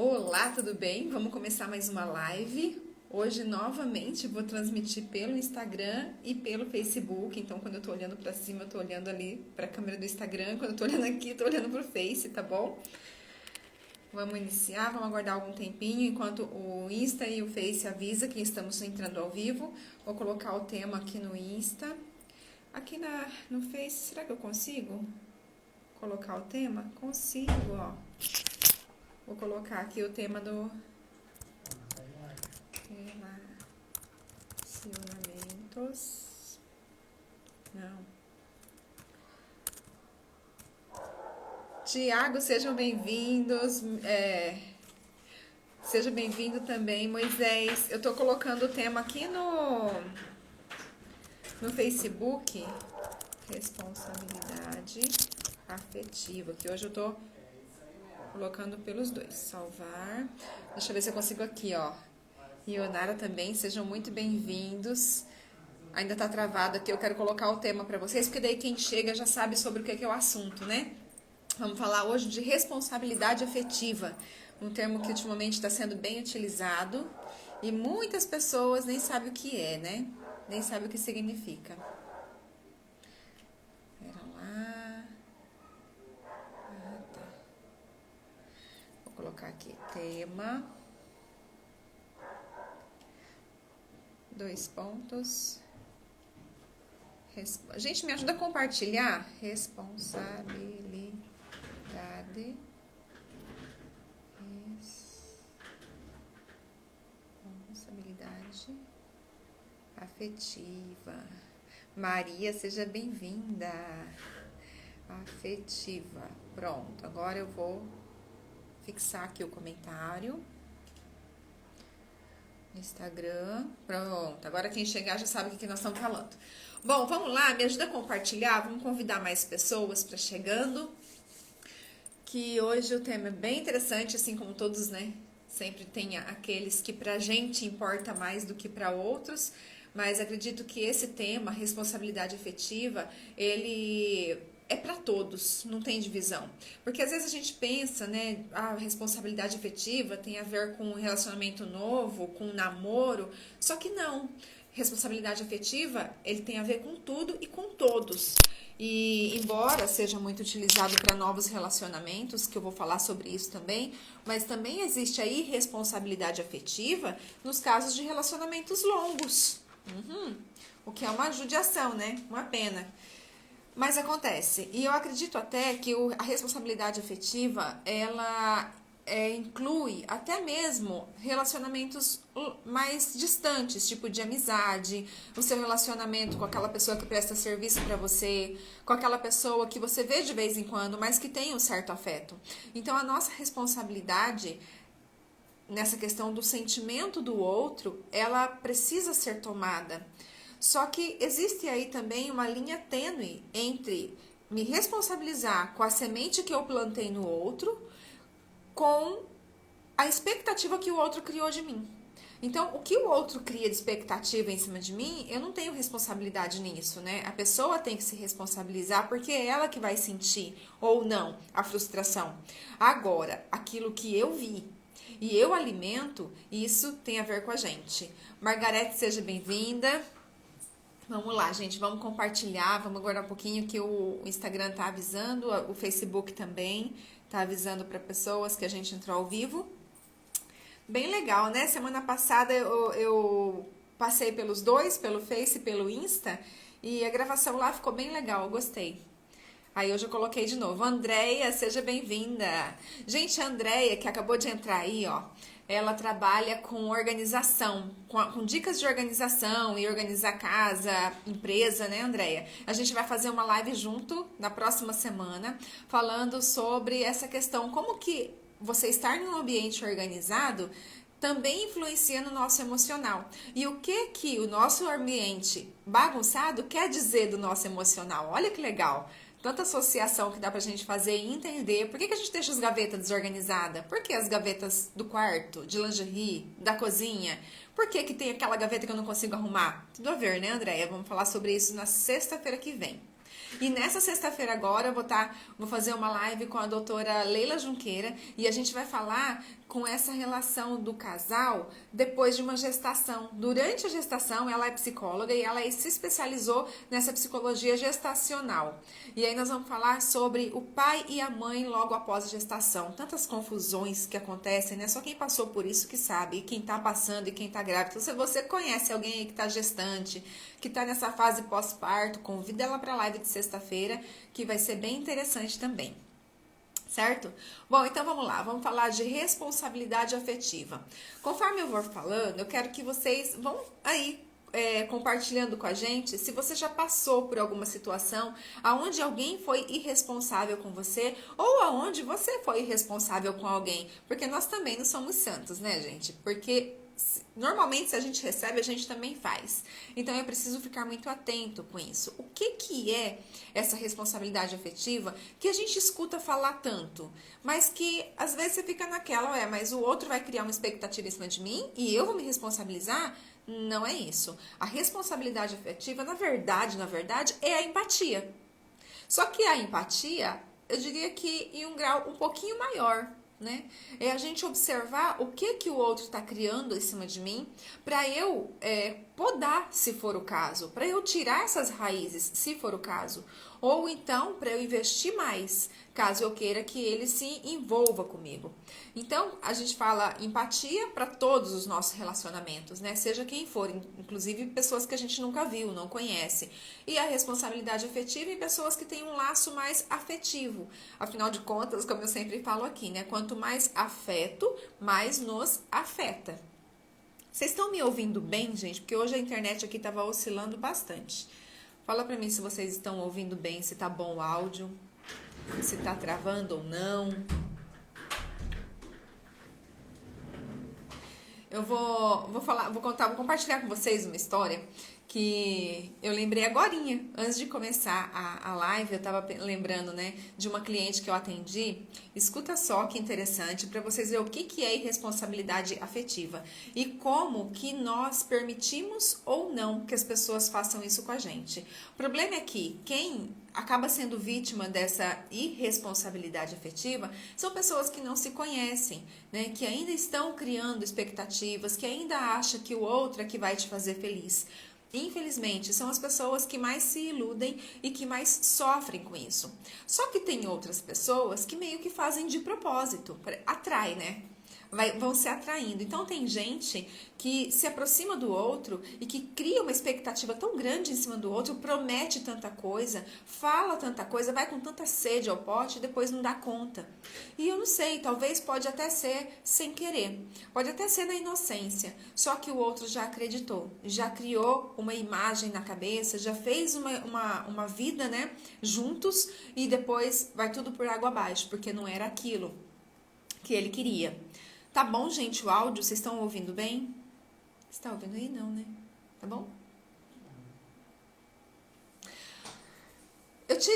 Olá, tudo bem? Vamos começar mais uma live. Hoje, novamente, vou transmitir pelo Instagram e pelo Facebook. Então, quando eu tô olhando pra cima, eu tô olhando ali pra câmera do Instagram. Quando eu tô olhando aqui, eu tô olhando pro Face, tá bom? Vamos iniciar, vamos aguardar algum tempinho enquanto o Insta e o Face avisa que estamos entrando ao vivo. Vou colocar o tema aqui no Insta. Aqui no Face, será que eu consigo colocar o tema? Consigo, ó. Vou colocar aqui o tema do relacionamentos. Não. Tiago, sejam bem-vindos. Seja bem-vindo também, Moisés. Eu tô colocando o tema aqui no Facebook. Responsabilidade afetiva, que hoje eu tô colocando pelos dois. Salvar. Deixa eu ver se eu consigo aqui, ó. Ionara também, sejam muito bem-vindos. Ainda tá travado aqui, eu quero colocar o tema para vocês, porque daí quem chega já sabe sobre o que é o assunto, né? Vamos falar hoje de responsabilidade afetiva, um termo que ultimamente está sendo bem utilizado e muitas pessoas nem sabem o que é, né? Nem sabem o que significa. Pera lá. Tá. Vou colocar aqui tema. 2 pontos. Gente, me ajuda a compartilhar. Responsabilidade afetiva. Maria, seja bem-vinda. Afetiva. Pronto, agora eu vou fixar aqui o comentário. Instagram. Pronto, agora quem chegar já sabe o que nós estamos falando. Bom, vamos lá, me ajuda a compartilhar, vamos convidar mais pessoas para chegando, que hoje o tema é bem interessante, assim como todos, né? Sempre tem aqueles que pra gente importa mais do que para outros, mas acredito que esse tema, responsabilidade afetiva, ele é para todos, não tem divisão. Porque às vezes a gente pensa, né, a responsabilidade afetiva tem a ver com um relacionamento novo, com um namoro, só que não. Responsabilidade afetiva, ele tem a ver com tudo e com todos. E embora seja muito utilizado para novos relacionamentos, que eu vou falar sobre isso também, mas também existe a irresponsabilidade afetiva nos casos de relacionamentos longos. O que é uma judiação, né? Uma pena. Mas acontece, e eu acredito até que a responsabilidade afetiva, ela inclui até mesmo relacionamentos mais distantes, tipo de amizade, o seu relacionamento com aquela pessoa que presta serviço para você, com aquela pessoa que você vê de vez em quando, mas que tem um certo afeto. Então, a nossa responsabilidade nessa questão do sentimento do outro, ela precisa ser tomada. Só que existe aí também uma linha tênue entre me responsabilizar com a semente que eu plantei no outro, com a expectativa que o outro criou de mim. Então, o que o outro cria de expectativa em cima de mim, eu não tenho responsabilidade nisso, né? A pessoa tem que se responsabilizar porque é ela que vai sentir, ou não, a frustração. Agora, aquilo que eu vi e eu alimento, isso tem a ver com a gente. Margarete, seja bem-vinda. Vamos lá, gente, vamos compartilhar, vamos aguardar um pouquinho que o Instagram tá avisando, o Facebook também tá avisando para pessoas que a gente entrou ao vivo. Bem legal, né? Semana passada eu passei pelos dois, pelo Face e pelo Insta, e a gravação lá ficou bem legal, eu gostei. Aí hoje eu coloquei de novo. Andréia, seja bem-vinda. Gente, a Andréia, que acabou de entrar aí, ó, ela trabalha com organização, com dicas de organização e organizar casa, empresa, né, Andréia? A gente vai fazer uma live junto na próxima semana, falando sobre essa questão, como que você estar em um ambiente organizado também influencia no nosso emocional. E o que o nosso ambiente bagunçado quer dizer do nosso emocional? Olha que legal! Tanta associação que dá pra gente fazer e entender por que a gente deixa as gavetas desorganizadas. Por que as gavetas do quarto, de lingerie, da cozinha? Por que tem aquela gaveta que eu não consigo arrumar? Tudo a ver, né, Andréia? Vamos falar sobre isso na sexta-feira que vem. E nessa sexta-feira agora eu vou fazer uma live com a doutora Leila Junqueira e a gente vai falar com essa relação do casal depois de uma gestação. Durante a gestação, ela é psicóloga e ela se especializou nessa psicologia gestacional. E aí nós vamos falar sobre o pai e a mãe logo após a gestação. Tantas confusões que acontecem, né? Só quem passou por isso que sabe, e quem tá passando e quem tá grávida. Então, se você conhece alguém aí que tá gestante, que tá nessa fase pós-parto, convida ela pra live de sexta-feira, que vai ser bem interessante também. Certo? Bom, então vamos lá, vamos falar de responsabilidade afetiva. Conforme eu vou falando, eu quero que vocês vão aí compartilhando com a gente se você já passou por alguma situação aonde alguém foi irresponsável com você ou aonde você foi irresponsável com alguém, porque nós também não somos santos, né, gente? Porque normalmente se a gente recebe, a gente também faz. Então eu preciso ficar muito atento com isso. O que é essa responsabilidade afetiva que a gente escuta falar tanto, mas que às vezes você fica naquela, mas o outro vai criar uma expectativa em cima de mim e eu vou me responsabilizar? Não é isso. A responsabilidade afetiva, na verdade, é a empatia. Só que a empatia, eu diria que em um grau um pouquinho maior, né? É a gente observar o que o outro está criando em cima de mim para eu podar, se for o caso, para eu tirar essas raízes, se for o caso, ou então para eu investir mais, caso eu queira que ele se envolva comigo. Então, a gente fala empatia para todos os nossos relacionamentos, né? Seja quem for, inclusive pessoas que a gente nunca viu, não conhece. E a responsabilidade afetiva em pessoas que têm um laço mais afetivo. Afinal de contas, como eu sempre falo aqui, né? Quanto mais afeto, mais nos afeta. Vocês estão me ouvindo bem, gente? Porque hoje a internet aqui estava oscilando bastante. Fala pra mim se vocês estão ouvindo bem, se tá bom o áudio, se tá travando ou não. Eu vou compartilhar com vocês uma história que eu lembrei agorinha, antes de começar a live, eu tava lembrando, né, de uma cliente que eu atendi. Escuta só que interessante, para vocês verem o que é irresponsabilidade afetiva e como que nós permitimos ou não que as pessoas façam isso com a gente. O problema é que quem acaba sendo vítima dessa irresponsabilidade afetiva são pessoas que não se conhecem, né, que ainda estão criando expectativas, que ainda acham que o outro é que vai te fazer feliz. Infelizmente, são as pessoas que mais se iludem e que mais sofrem com isso. Só que tem outras pessoas que meio que fazem de propósito, atrai, né? Vão se atraindo. Então tem gente que se aproxima do outro e que cria uma expectativa tão grande em cima do outro, promete tanta coisa, fala tanta coisa, vai com tanta sede ao pote e depois não dá conta. E eu não sei, talvez pode até ser sem querer, pode até ser na inocência, só que o outro já acreditou, já criou uma imagem na cabeça, já fez uma vida, né, juntos e depois vai tudo por água abaixo, porque não era aquilo que ele queria. Tá bom, gente, o áudio, vocês estão ouvindo bem? Você tá ouvindo aí? Não, né? Tá bom?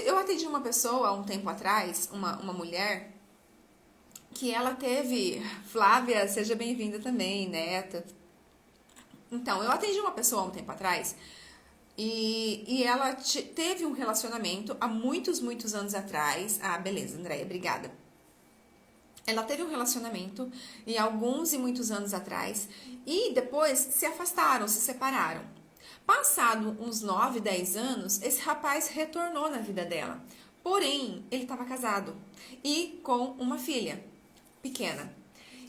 Eu atendi uma pessoa há um tempo atrás, uma mulher, que ela teve... Flávia, seja bem-vinda também, neta. Então, eu atendi uma pessoa há um tempo atrás e ela teve um relacionamento há muitos anos atrás. Ah, beleza, Andréia, obrigada. Ela teve um relacionamento e muitos anos atrás e depois se afastaram, se separaram. Passado uns 9, 10 anos, esse rapaz retornou na vida dela. Porém, ele estava casado e com uma filha pequena.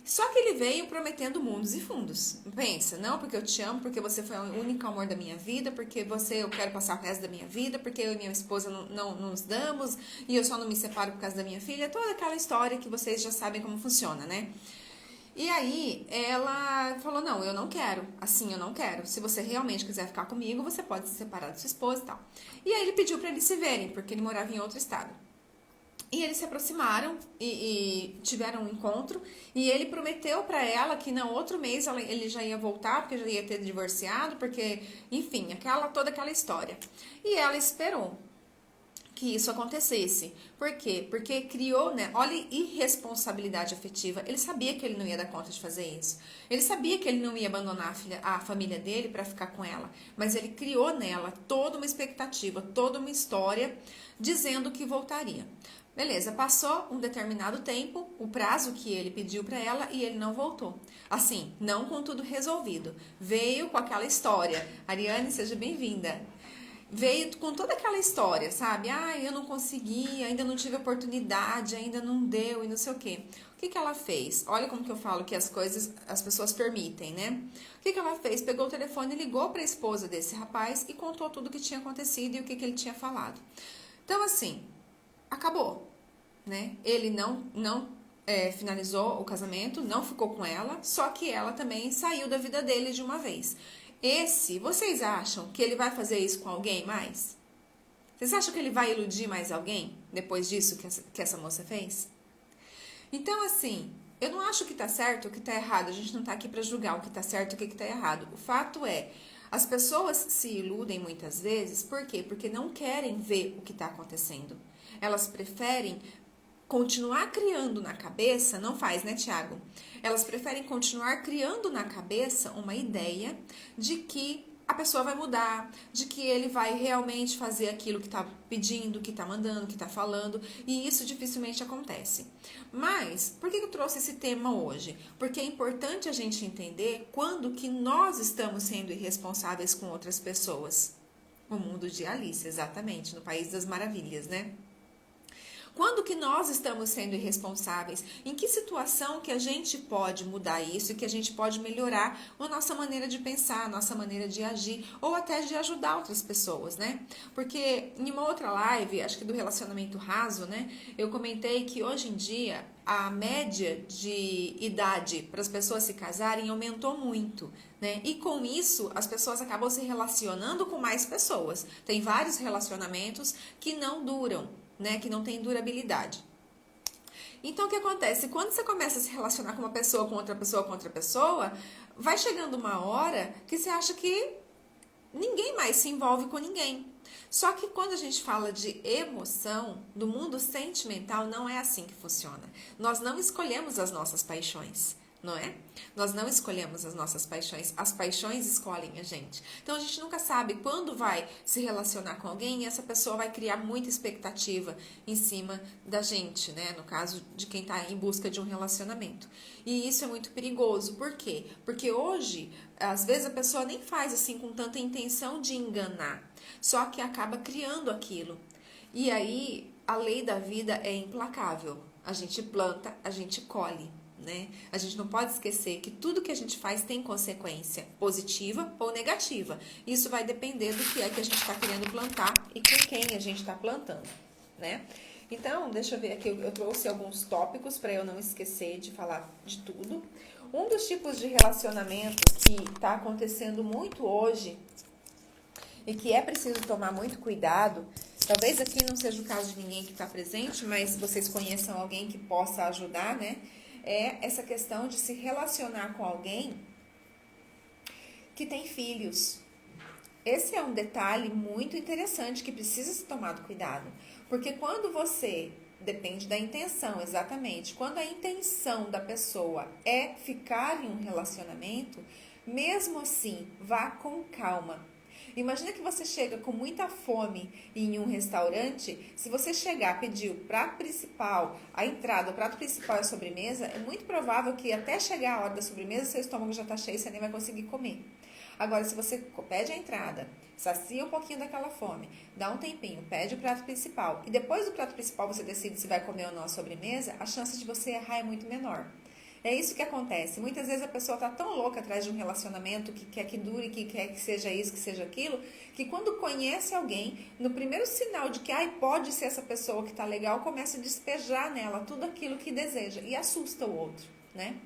Só que ele veio prometendo mundos e fundos. Pensa, não, porque eu te amo, porque você foi o único amor da minha vida, porque eu quero passar o resto da minha vida, porque eu e minha esposa não nos damos, e eu só não me separo por causa da minha filha. Toda aquela história que vocês já sabem como funciona, né? E aí, ela falou, não, eu não quero, assim eu não quero. Se você realmente quiser ficar comigo, você pode se separar da sua esposa e tal. E aí ele pediu pra eles se verem, porque ele morava em outro estado. E eles se aproximaram e tiveram um encontro e ele prometeu para ela que no outro mês ele já ia voltar, porque já ia ter divorciado, porque, enfim, toda aquela história. E ela esperou. que isso acontecesse. Por quê? Porque criou, né? Olha, irresponsabilidade afetiva. Ele sabia que ele não ia dar conta de fazer isso. Ele sabia que ele não ia abandonar a família dele para ficar com ela. Mas ele criou nela toda uma expectativa, toda uma história dizendo que voltaria. Beleza, passou um determinado tempo, o prazo que ele pediu para ela e ele não voltou. Assim, não com tudo resolvido. Veio com aquela história. Ariane, seja bem-vinda. Veio com toda aquela história, sabe? Ah, eu não consegui, ainda não tive oportunidade, ainda não deu e não sei o quê. O que ela fez? Olha como que eu falo que as coisas, as pessoas permitem, né? O que ela fez? Pegou o telefone e ligou para a esposa desse rapaz e contou tudo o que tinha acontecido e o que ele tinha falado. Então, assim, acabou, né? Ele não finalizou o casamento, não ficou com ela, só que ela também saiu da vida dele de uma vez. Vocês acham que ele vai fazer isso com alguém mais? Vocês acham que ele vai iludir mais alguém depois disso que essa moça fez? Então, assim, eu não acho que tá certo ou que tá errado. A gente não tá aqui para julgar o que tá certo e o que tá errado. O fato é, as pessoas se iludem muitas vezes, por quê? Porque não querem ver o que tá acontecendo. Elas preferem continuar criando na cabeça, não faz, né, Tiago? Elas preferem continuar criando na cabeça uma ideia de que a pessoa vai mudar, de que ele vai realmente fazer aquilo que está pedindo, que está mandando, que está falando, e isso dificilmente acontece. Mas, por que eu trouxe esse tema hoje? Porque é importante a gente entender quando que nós estamos sendo irresponsáveis com outras pessoas. O mundo de Alice, exatamente, no País das Maravilhas, né? Quando que nós estamos sendo irresponsáveis? Em que situação que a gente pode mudar isso e que a gente pode melhorar a nossa maneira de pensar, a nossa maneira de agir ou até de ajudar outras pessoas, né? Porque em uma outra live, acho que do relacionamento raso, né? Eu comentei que hoje em dia a média de idade para as pessoas se casarem aumentou muito, né? E com isso as pessoas acabam se relacionando com mais pessoas. Tem vários relacionamentos que não duram, né, que não tem durabilidade. Então, o que acontece? Quando você começa a se relacionar com uma pessoa, com outra pessoa, com outra pessoa, vai chegando uma hora que você acha que ninguém mais se envolve com ninguém. Só que quando a gente fala de emoção, do mundo sentimental, não é assim que funciona. Nós não escolhemos as nossas paixões, não é? Nós não escolhemos as nossas paixões, as paixões escolhem a gente. Então a gente nunca sabe quando vai se relacionar com alguém e essa pessoa vai criar muita expectativa em cima da gente, né? No caso de quem está em busca de um relacionamento. E isso é muito perigoso. Por quê? Porque hoje, às vezes a pessoa nem faz assim com tanta intenção de enganar, só que acaba criando aquilo. E aí a lei da vida é implacável. A gente planta, a gente colhe. Né? A gente não pode esquecer que tudo que a gente faz tem consequência positiva ou negativa. Isso vai depender do que é que a gente está querendo plantar e com quem a gente está plantando, né? Então, deixa eu ver aqui, eu trouxe alguns tópicos para eu não esquecer de falar de tudo. Um dos tipos de relacionamentos que está acontecendo muito hoje e que é preciso tomar muito cuidado, talvez aqui não seja o caso de ninguém que está presente, mas vocês conheçam alguém que possa ajudar, né? É essa questão de se relacionar com alguém que tem filhos. Esse é um detalhe muito interessante que precisa ser tomado cuidado. Porque quando você, depende da intenção, exatamente, quando a intenção da pessoa é ficar em um relacionamento, mesmo assim, vá com calma. Imagina que você chega com muita fome em um restaurante. Se você chegar, pedir o prato principal, a entrada, o prato principal e a sobremesa, é muito provável que até chegar a hora da sobremesa, seu estômago já está cheio e você nem vai conseguir comer. Agora, se você pede a entrada, sacia um pouquinho daquela fome, dá um tempinho, pede o prato principal e depois do prato principal você decide se vai comer ou não a sobremesa, a chance de você errar é muito menor. É isso que acontece. Muitas vezes a pessoa está tão louca atrás de um relacionamento que quer que dure, que quer que seja isso, que seja aquilo, que quando conhece alguém, no primeiro sinal de que pode ser essa pessoa que está legal, começa a despejar nela tudo aquilo que deseja e assusta o outro, né?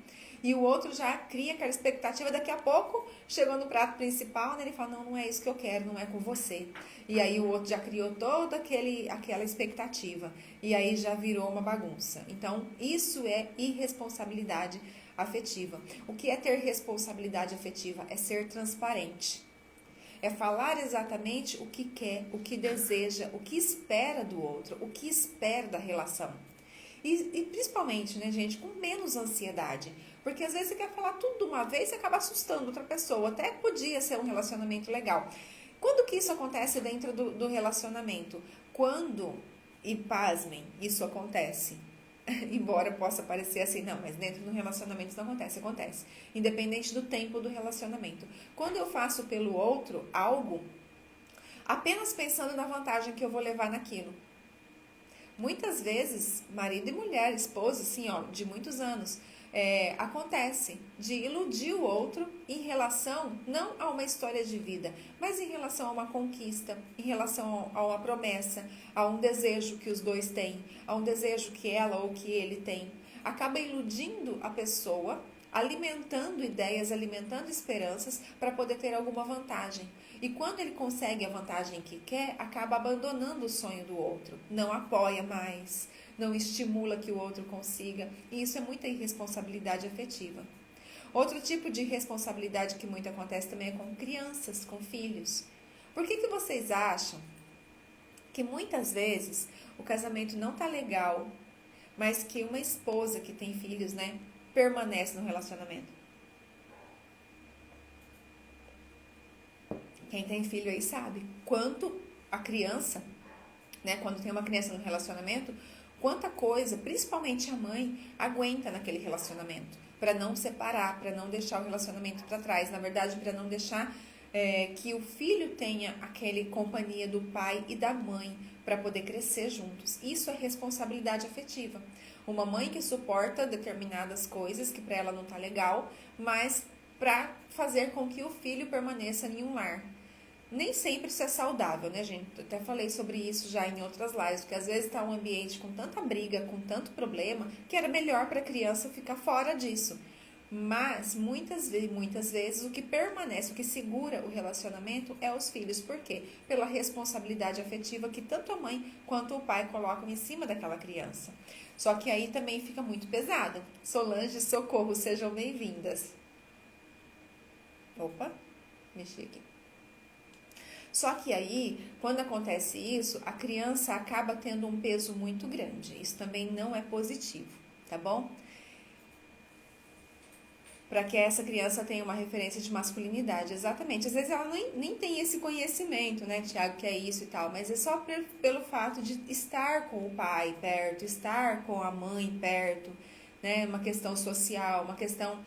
E o outro já cria aquela expectativa, daqui a pouco, chegou no prato principal, né, ele fala, não é isso que eu quero, não é com você. E aí o outro já criou toda aquela expectativa. E aí já virou uma bagunça. Então, isso é irresponsabilidade afetiva. O que é ter responsabilidade afetiva? É ser transparente. É falar exatamente o que quer, o que deseja, o que espera do outro, o que espera da relação. E principalmente, né, gente, com menos ansiedade. Porque às vezes você quer falar tudo de uma vez e acaba assustando outra pessoa. Até podia ser um relacionamento legal. Quando que isso acontece dentro do relacionamento? Quando, e pasmem, isso acontece. Embora possa parecer assim, não, mas dentro do relacionamento isso não acontece, acontece. Independente do tempo do relacionamento. Quando eu faço pelo outro algo, apenas pensando na vantagem que eu vou levar naquilo. Muitas vezes, marido e mulher, esposa, assim, ó, de muitos anos, acontece de iludir o outro em relação, não a uma história de vida, mas em relação a uma conquista, em relação a uma promessa, a um desejo que os dois têm, a um desejo que ela ou que ele tem. Acaba iludindo a pessoa, alimentando ideias, alimentando esperanças para poder ter alguma vantagem. E quando ele consegue a vantagem que quer, acaba abandonando o sonho do outro. Não apoia mais, não estimula que o outro consiga. E isso é muita irresponsabilidade afetiva. Outro tipo de responsabilidade que muito acontece também é com crianças, com filhos. Por que vocês acham que muitas vezes o casamento não tá legal, mas que uma esposa que tem filhos, né, permanece no relacionamento? Quem tem filho aí sabe quanto a criança, né, quando tem uma criança no relacionamento, quanta coisa, principalmente a mãe, aguenta naquele relacionamento, para não separar, para não deixar o relacionamento para trás, na verdade, para não deixar que o filho tenha aquele companhia do pai e da mãe para poder crescer juntos. Isso é responsabilidade afetiva. Uma mãe que suporta determinadas coisas que para ela não tá legal, mas para fazer com que o filho permaneça em um lar. Nem sempre isso é saudável, né, gente? Eu até falei sobre isso já em outras lives, porque às vezes está um ambiente com tanta briga, com tanto problema, que era melhor para a criança ficar fora disso. Mas muitas vezes o que permanece, o que segura o relacionamento é os filhos. Por quê? Pela responsabilidade afetiva que tanto a mãe quanto o pai colocam em cima daquela criança. Só que aí também fica muito pesado. Solange, Socorro, sejam bem-vindas. Opa, mexi aqui. Só que aí, quando acontece isso, a criança acaba tendo um peso muito grande. Isso também não é positivo, tá bom? Para que essa criança tenha uma referência de masculinidade, exatamente. Às vezes ela nem tem esse conhecimento, né, Tiago, que é isso e tal, mas é só pelo fato de estar com o pai perto, estar com a mãe perto, né, uma questão social, uma questão,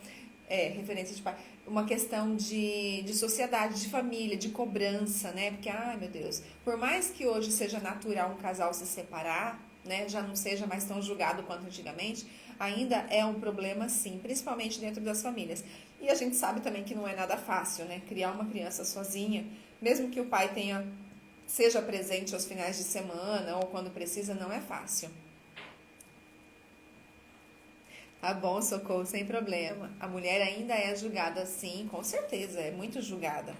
referência de pai, uma questão de sociedade, de família, de cobrança, né, porque, ai meu Deus, por mais que hoje seja natural um casal se separar, né, já não seja mais tão julgado quanto antigamente, ainda é um problema sim, principalmente dentro das famílias. E a gente sabe também que não é nada fácil, né? Criar uma criança sozinha, mesmo que o pai seja presente aos finais de semana ou quando precisa, não é fácil. Tá bom, Socorro, sem problema. A mulher ainda é julgada sim, com certeza, é muito julgada.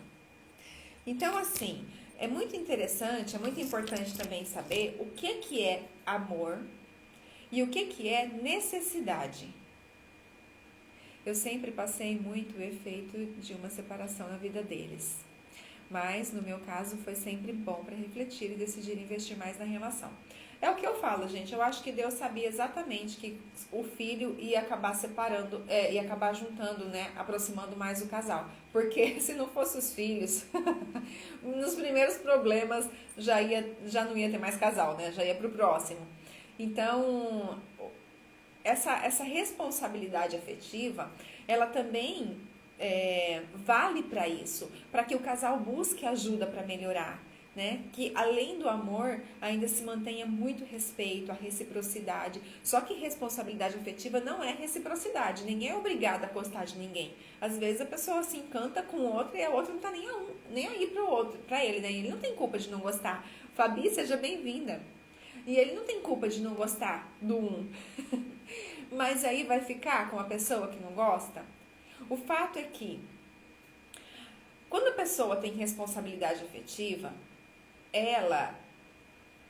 Então, assim, é muito interessante, é muito importante também saber o que é amor e o que é necessidade. Eu sempre passei muito o efeito de uma separação na vida deles. Mas, no meu caso, foi sempre bom para refletir e decidir investir mais na relação. É o que eu falo, gente. Eu acho que Deus sabia exatamente que o filho ia acabar separando, ia acabar juntando, né? Aproximando mais o casal. Porque se não fosse os filhos, nos primeiros problemas já não ia ter mais casal, né? Já ia pro próximo. Então, essa responsabilidade afetiva, ela também vale para isso, para que o casal busque ajuda para melhorar, né? Que além do amor ainda se mantenha muito respeito, a reciprocidade. Só que responsabilidade afetiva não é reciprocidade, ninguém é obrigado a gostar de ninguém. Às vezes a pessoa se encanta com o outro e a outra não tá nem aí pro outro, para ele, né? Ele não tem culpa de não gostar. Fabi, seja bem-vinda. E ele não tem culpa de não gostar do um. Mas aí vai ficar com a pessoa que não gosta? O fato é que, quando a pessoa tem responsabilidade afetiva, ela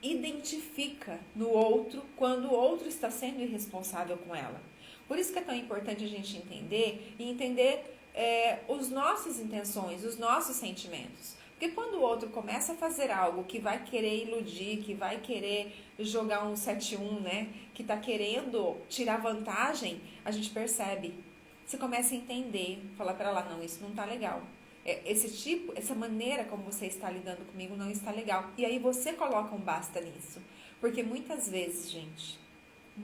identifica no outro quando o outro está sendo irresponsável com ela. Por isso que é tão importante a gente entender as nossas intenções, os nossos sentimentos. Porque quando o outro começa a fazer algo que vai querer iludir, que vai querer jogar um 7-1, né? Que tá querendo tirar vantagem, a gente percebe. Você começa a entender, fala pra lá, não, isso não tá legal. Essa maneira como você está lidando comigo não está legal. E aí você coloca um basta nisso. Porque muitas vezes, gente,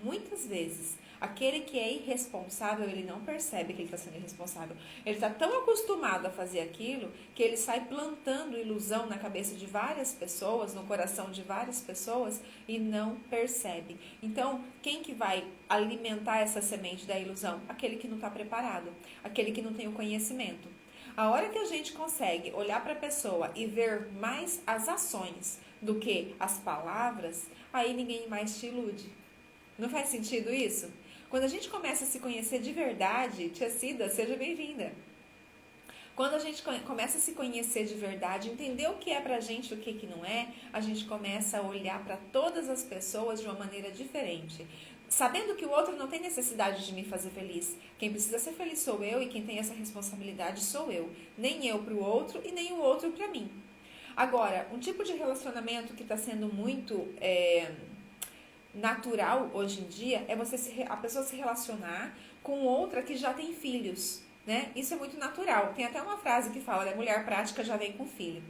muitas vezes, aquele que é irresponsável, ele não percebe que ele está sendo irresponsável. Ele está tão acostumado a fazer aquilo que ele sai plantando ilusão na cabeça de várias pessoas, no coração de várias pessoas e não percebe. Então, quem que vai alimentar essa semente da ilusão? Aquele que não está preparado, aquele que não tem o conhecimento. A hora que a gente consegue olhar para a pessoa e ver mais as ações do que as palavras, aí ninguém mais te ilude. Não faz sentido isso? Quando a gente começa a se conhecer de verdade, Tia Cida, seja bem-vinda. Quando a gente começa a se conhecer de verdade, entender o que é pra gente e o que não é, a gente começa a olhar para todas as pessoas de uma maneira diferente. Sabendo que o outro não tem necessidade de me fazer feliz. Quem precisa ser feliz sou eu e quem tem essa responsabilidade sou eu. Nem eu pro outro e nem o outro pra mim. Agora, um tipo de relacionamento que está sendo muito natural hoje em dia é a pessoa se relacionar com outra que já tem filhos, né? Isso é muito natural. Tem até uma frase que fala, a mulher prática já vem com filho.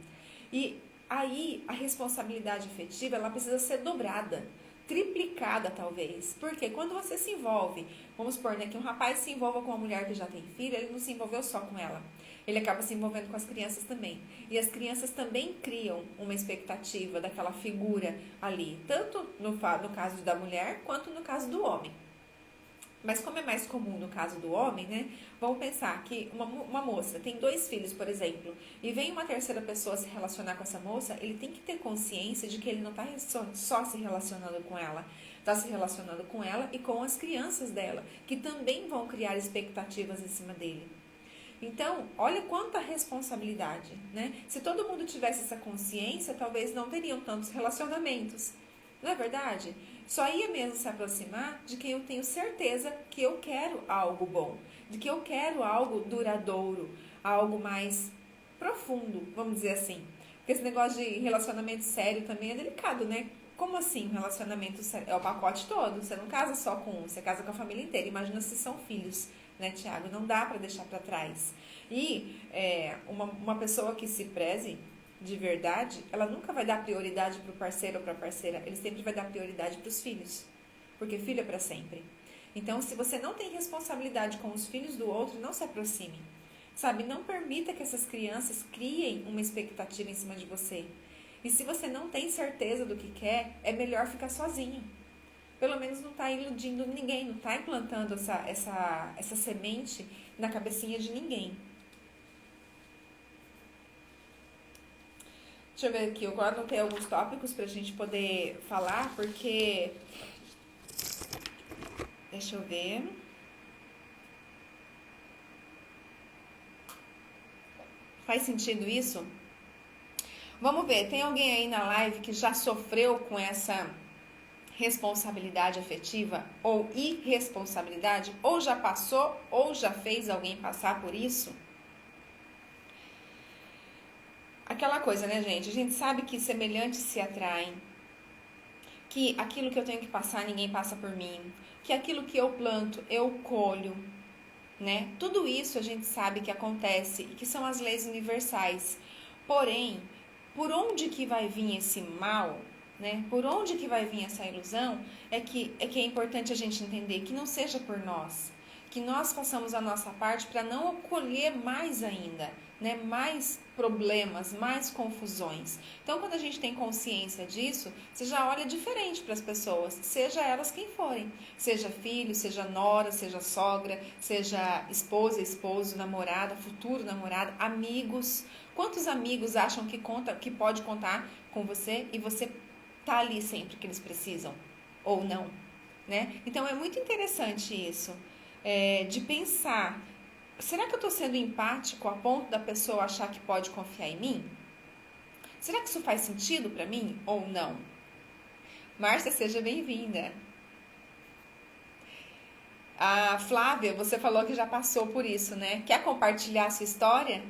E aí a responsabilidade afetiva, ela precisa ser dobrada, triplicada talvez. Porque quando você se envolve, vamos supor, né, que um rapaz se envolva com uma mulher que já tem filho, ele não se envolveu só com ela. Ele acaba se envolvendo com as crianças também. E as crianças também criam uma expectativa daquela figura ali, tanto no caso da mulher, quanto no caso do homem. Mas como é mais comum no caso do homem, né? Vamos pensar que uma moça tem 2 filhos, por exemplo, e vem uma terceira pessoa se relacionar com essa moça, ele tem que ter consciência de que ele não está só se relacionando com ela, está se relacionando com ela e com as crianças dela, que também vão criar expectativas em cima dele. Então, olha quanta responsabilidade, né? Se todo mundo tivesse essa consciência, talvez não teriam tantos relacionamentos. Não é verdade? Só ia mesmo se aproximar de quem eu tenho certeza que eu quero algo bom, de que eu quero algo duradouro, algo mais profundo, vamos dizer assim. Porque esse negócio de relacionamento sério também é delicado, né? Como assim um relacionamento sério? É o pacote todo. Você não casa só com um, você casa com a família inteira. Imagina se são filhos, né, Tiago? Não dá para deixar para trás. E uma pessoa que se preze de verdade, ela nunca vai dar prioridade para o parceiro ou para a parceira. Ele sempre vai dar prioridade para os filhos. Porque filho é para sempre. Então, se você não tem responsabilidade com os filhos do outro, não se aproxime. Sabe? Não permita que essas crianças criem uma expectativa em cima de você. E se você não tem certeza do que quer, é melhor ficar sozinho. Pelo menos não está iludindo ninguém, não está implantando essa semente na cabecinha de ninguém. Deixa eu ver aqui, eu anotei alguns tópicos para a gente poder falar, porque... Deixa eu ver... Faz sentido isso? Vamos ver, tem alguém aí na live que já sofreu com essa responsabilidade afetiva ou irresponsabilidade? Ou já passou, ou já fez alguém passar por isso? Aquela coisa, né, gente? A gente sabe que semelhantes se atraem, que aquilo que eu tenho que passar, ninguém passa por mim, que aquilo que eu planto, eu colho, né? Tudo isso a gente sabe que acontece e que são as leis universais. Porém, por onde que vai vir esse mal, né? Por onde que vai vir essa ilusão, é que é importante a gente entender que não seja por nós, que nós façamos a nossa parte para não colher mais ainda, né? Mais problemas, mais confusões. Então, quando a gente tem consciência disso, você já olha diferente para as pessoas, seja elas quem forem, seja filho, seja nora, seja sogra, seja esposa, esposo, namorada, futuro namorado, amigos. Quantos amigos acham que pode contar com você e você tá ali sempre que eles precisam? Ou não, né? Então, é muito interessante isso, de pensar, será que eu estou sendo empático a ponto da pessoa achar que pode confiar em mim? Será que isso faz sentido para mim ou não? Márcia, seja bem-vinda. A Flávia, você falou que já passou por isso, né? Quer compartilhar a sua história?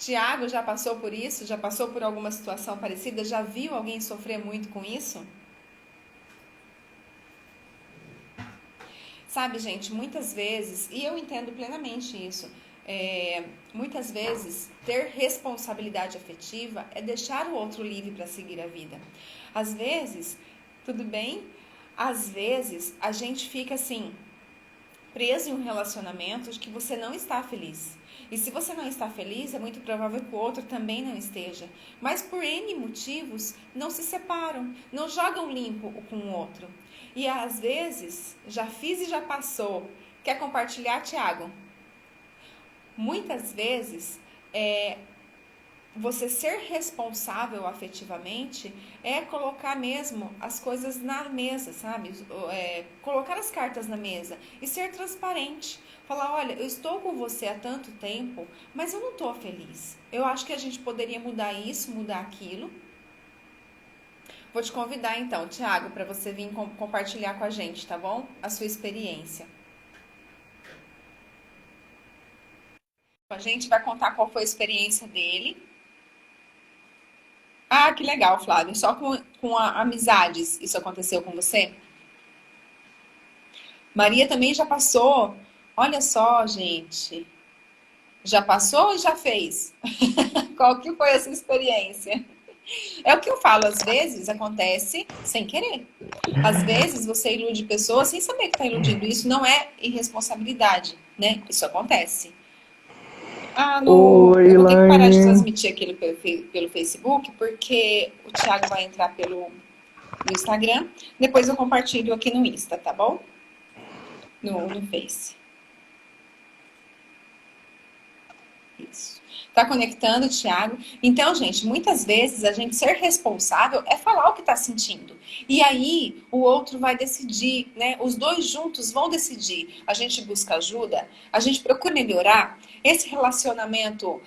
Tiago já passou por isso? Já passou por alguma situação parecida? Já viu alguém sofrer muito com isso? Sabe, gente, muitas vezes, e eu entendo plenamente isso, muitas vezes ter responsabilidade afetiva é deixar o outro livre para seguir a vida. Às vezes, tudo bem? Às vezes a gente fica assim, preso em um relacionamento de que você não está feliz. E se você não está feliz, é muito provável que o outro também não esteja. Mas por N motivos, não se separam, não jogam limpo com o outro. E às vezes, já fiz e já passou. Quer compartilhar, Tiago? Muitas vezes, você ser responsável afetivamente é colocar mesmo as coisas na mesa, sabe? Colocar as cartas na mesa e ser transparente. Falar, olha, eu estou com você há tanto tempo, mas eu não estou feliz. Eu acho que a gente poderia mudar isso, mudar aquilo. Vou te convidar então, Tiago, para você vir compartilhar com a gente, tá bom? A sua experiência. A gente vai contar qual foi a experiência dele. Ah, que legal, Flávio. Só com amizades isso aconteceu com você? Maria também já passou. Olha só, gente. Já passou ou já fez? Qual que foi essa experiência? É o que eu falo, às vezes acontece sem querer. Às vezes você ilude pessoas sem saber que está iludindo. Isso não é irresponsabilidade, né? Isso acontece. Ah, Oi, eu vou ter que parar de Elaine. transmitir aquilo pelo Facebook, porque o Thiago vai entrar no Instagram. Depois eu compartilho aqui no Insta, tá bom? No Face. Isso. Tá conectando, Thiago? Então, gente, muitas vezes a gente ser responsável é falar o que tá sentindo. E aí o outro vai decidir, né? Os dois juntos vão decidir. A gente busca ajuda, a gente procura melhorar. Esse relacionamento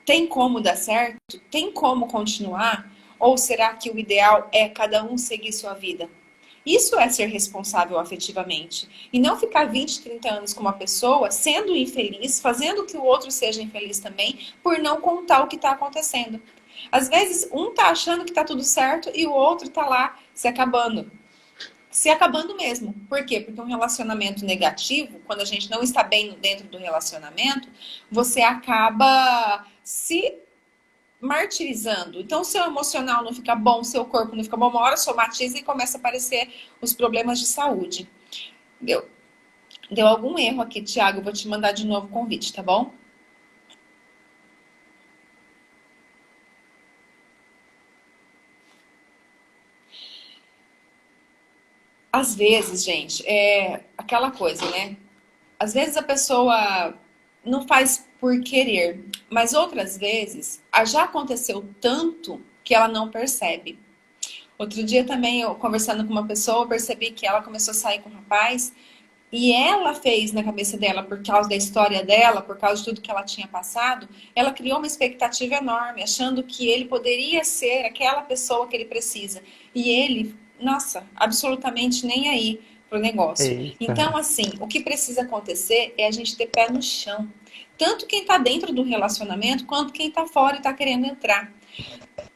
tem como dar certo? Tem como continuar? Ou será que o ideal é cada um seguir sua vida? Isso é ser responsável afetivamente. E não ficar 20, 30 anos com uma pessoa sendo infeliz, fazendo que o outro seja infeliz também, por não contar o que está acontecendo. Às vezes, um tá achando que tá tudo certo e o outro tá lá se acabando. Se acabando mesmo. Por quê? Porque um relacionamento negativo, quando a gente não está bem dentro do relacionamento, você acaba se martirizando. Então, seu emocional não fica bom, seu corpo não fica bom, uma hora somatiza e começa a aparecer os problemas de saúde. Deu, deu algum erro aqui, Thiago? Eu vou te mandar de novo o convite, tá bom? Às vezes, gente, é aquela coisa, né? Às vezes a pessoa não faz por querer, mas outras vezes já aconteceu tanto que ela não percebe. Outro dia também, eu conversando com uma pessoa, eu percebi que ela começou a sair com um rapaz e ela fez na cabeça dela, por causa da história dela, por causa de tudo que ela tinha passado, ela criou uma expectativa enorme, achando que ele poderia ser aquela pessoa que ele precisa. E ele, nossa, absolutamente nem aí pro negócio. Então, Eita. assim, o que precisa acontecer é a gente ter pé no chão. Tanto quem está dentro do relacionamento, quanto quem está fora e está querendo entrar.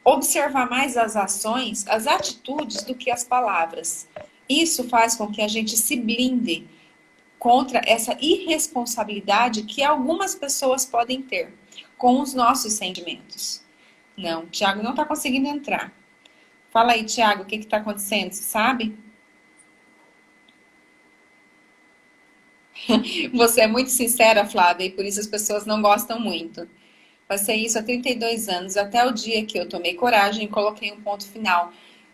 Observar mais as ações, as atitudes, do que as palavras. Isso faz com que a gente se blinde contra essa irresponsabilidade que algumas pessoas podem ter com os nossos sentimentos. Não, o Tiago não está conseguindo entrar. Fala aí, Tiago, o que está acontecendo? Você sabe? Você é muito sincera, Flávia, e por isso as pessoas não gostam muito. Passei isso há 32 anos, até o dia que eu tomei coragem e coloquei um ponto final.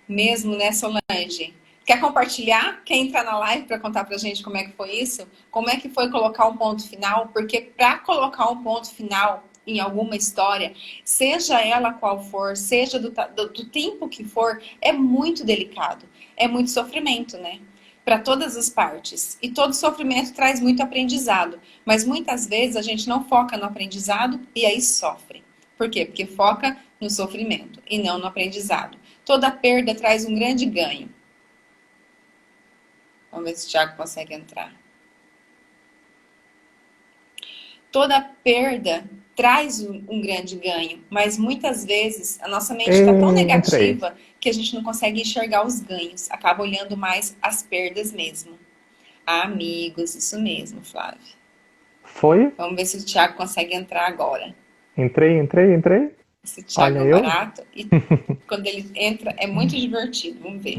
Mesmo, né, Solange? Quer compartilhar? Quer entrar na live para contar pra gente como é que foi isso? Como é que foi colocar um ponto final? Porque para colocar um ponto final em alguma história, seja ela qual for, seja do tempo que for, é muito delicado. É muito sofrimento, né? Para todas as partes. E todo sofrimento traz muito aprendizado. Mas muitas vezes a gente não foca no aprendizado e aí sofre. Por quê? Porque foca no sofrimento e não no aprendizado. Toda perda traz um grande ganho. Vamos ver se o Thiago consegue entrar. Toda perda traz um grande ganho, mas muitas vezes a nossa mente está tão Entrei. negativa que a gente não consegue enxergar os ganhos, acaba olhando mais as perdas mesmo. Ah, amigos, isso mesmo, Flávio. Foi? Vamos ver se o Thiago consegue entrar agora. Entrei. Esse Thiago Olha é um eu. barato e quando ele entra é muito divertido. Vamos ver.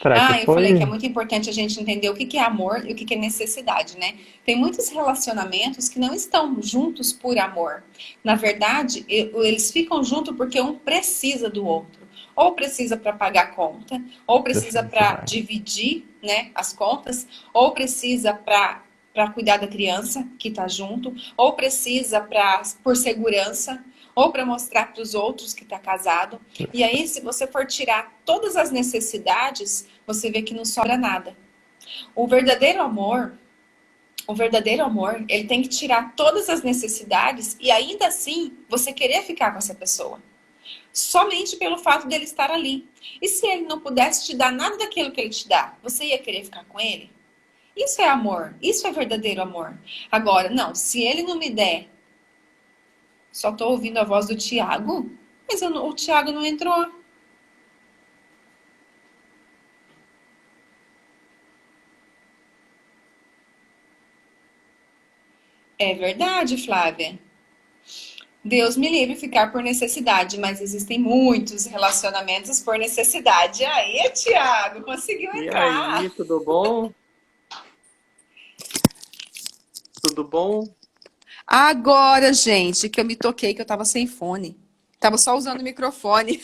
Será que Ah, eu falei que é foi? muito importante a gente entender o que que é amor e o que que é necessidade, né? Tem muitos relacionamentos que não estão juntos por amor. Na verdade, eles ficam juntos porque um precisa do outro. Ou precisa para pagar a conta, ou precisa para Necessidade. dividir, né, as contas, ou precisa para cuidar da criança que está junto, ou precisa para por segurança, ou para mostrar para os outros que está casado. E aí, se você for tirar todas as necessidades, você vê que não sobra nada. O verdadeiro amor, o verdadeiro amor, ele tem que tirar todas as necessidades e ainda assim você querer ficar com essa pessoa. Somente pelo fato dele estar ali. E se ele não pudesse te dar nada daquilo que ele te dá, você ia querer ficar com ele? Isso é amor, isso é verdadeiro amor. Agora, não, se ele não me der, só estou ouvindo a voz do Tiago, mas o Tiago não entrou. É verdade, Flávia. Deus me livre ficar por necessidade, mas existem muitos relacionamentos por necessidade. Aí, Tiago, conseguiu E entrar. aí, tudo bom? Tudo bom? Agora, gente, que eu me toquei que eu tava sem fone. Tava só usando o microfone.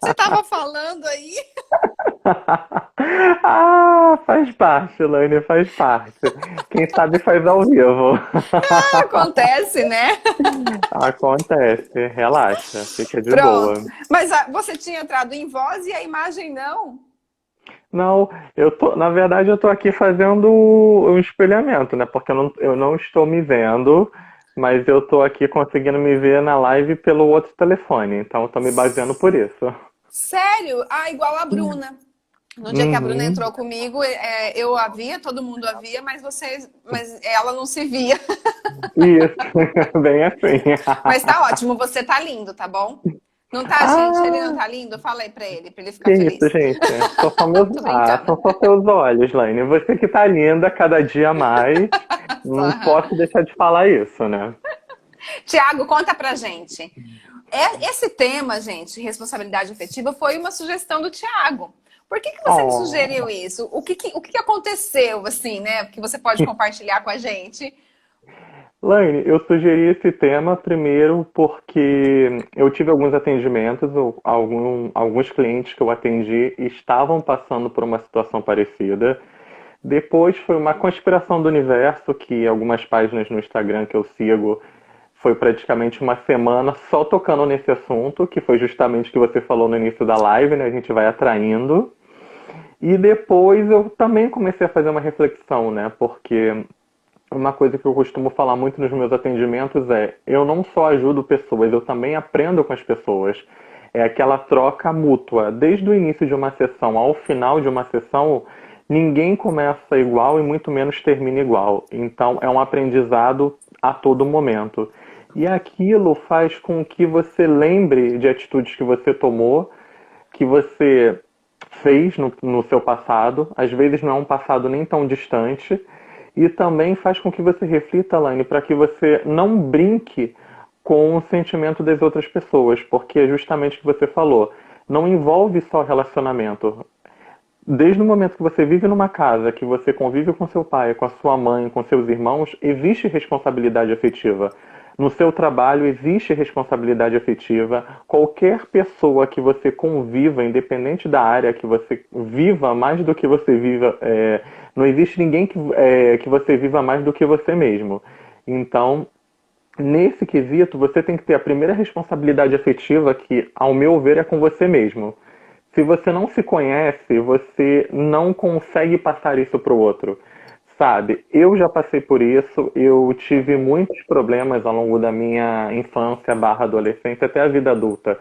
Você tava falando aí? Ah, faz parte, Laine, faz parte. Quem sabe faz ao vivo. Acontece, né? Acontece, relaxa, fica de Pronto. boa. Mas você tinha entrado em voz e a imagem não? Não, na verdade eu tô aqui fazendo um espelhamento, né? Porque eu não estou me vendo, mas eu tô aqui conseguindo me ver na live pelo outro telefone, então eu tô me baseando por isso. Sério? Ah, igual a Bruna. No dia que a Bruna Uhum, entrou comigo, eu a via, todo mundo a via, mas ela não se via. isso, bem assim. Mas tá ótimo, você tá lindo, tá bom? Não tá, gente? Ele não Ah, tá lindo? Fala aí pra ele ficar que isso, feliz. gente? São só meus, Tô brincando. são só seus olhos, Laine. Você que tá linda cada dia mais. Não Só. posso deixar de falar isso, né? Tiago, conta pra gente. Esse tema, gente, responsabilidade afetiva, foi uma sugestão do Tiago. Por que você me Oh. sugeriu isso? O que aconteceu, assim, né? Que você pode compartilhar com a gente? Laine, eu sugeri esse tema primeiro porque eu tive alguns atendimentos, alguns clientes que eu atendi estavam passando por uma situação parecida. Depois foi uma conspiração do universo que algumas páginas no Instagram que eu sigo foi praticamente uma semana só tocando nesse assunto, que foi justamente o que você falou no início da live, né? A gente vai atraindo. E depois eu também comecei a fazer uma reflexão, né? Porque uma coisa que eu costumo falar muito nos meus atendimentos é: eu não só ajudo pessoas, eu também aprendo com as pessoas. É aquela troca mútua. Desde o início de uma sessão ao final de uma sessão, ninguém começa igual e muito menos termina igual. Então é um aprendizado a todo momento. E aquilo faz com que você lembre de atitudes que você tomou, que você fez no seu passado, às vezes não é um passado nem tão distante, e também faz com que você reflita, Laine, para que você não brinque com o sentimento das outras pessoas, porque é justamente o que você falou, não envolve só relacionamento. Desde o momento que você vive numa casa, que você convive com seu pai, com a sua mãe, com seus irmãos, existe responsabilidade afetiva. No seu trabalho existe responsabilidade afetiva. Qualquer pessoa que você conviva, independente da área que você viva, mais do que você viva, não existe ninguém que você viva mais do que você mesmo. Então, nesse quesito, você tem que ter a primeira responsabilidade afetiva, que, ao meu ver, é com você mesmo. Se você não se conhece, você não consegue passar isso para o outro. Sabe, eu já passei por isso, eu tive muitos problemas ao longo da minha infância barra adolescência até a vida adulta,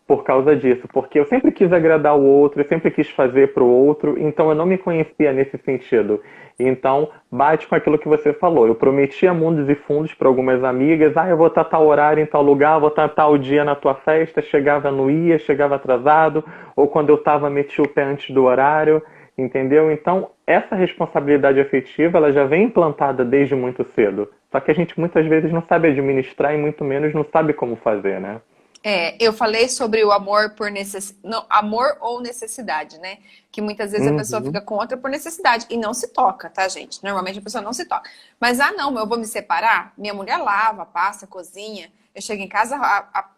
por causa disso, porque eu sempre quis agradar o outro, eu sempre quis fazer para o outro, então eu não me conhecia nesse sentido. Então, bate com aquilo que você falou. Eu prometia mundos e fundos para algumas amigas, eu vou estar tal horário em tal lugar, vou estar tal dia na tua festa, chegava, não ia, chegava atrasado, ou quando eu estava, metia o pé antes do horário, entendeu? Então, essa responsabilidade afetiva, ela já vem implantada desde muito cedo. Só que a gente muitas vezes não sabe administrar e muito menos não sabe como fazer, né? Eu falei sobre o amor por não, amor ou necessidade, né? Que muitas vezes a pessoa Uhum. fica com outra por necessidade e não se toca, tá, gente? Normalmente a pessoa não se toca. Mas, não, eu vou me separar? Minha mulher lava, passa, cozinha, eu chego em casa,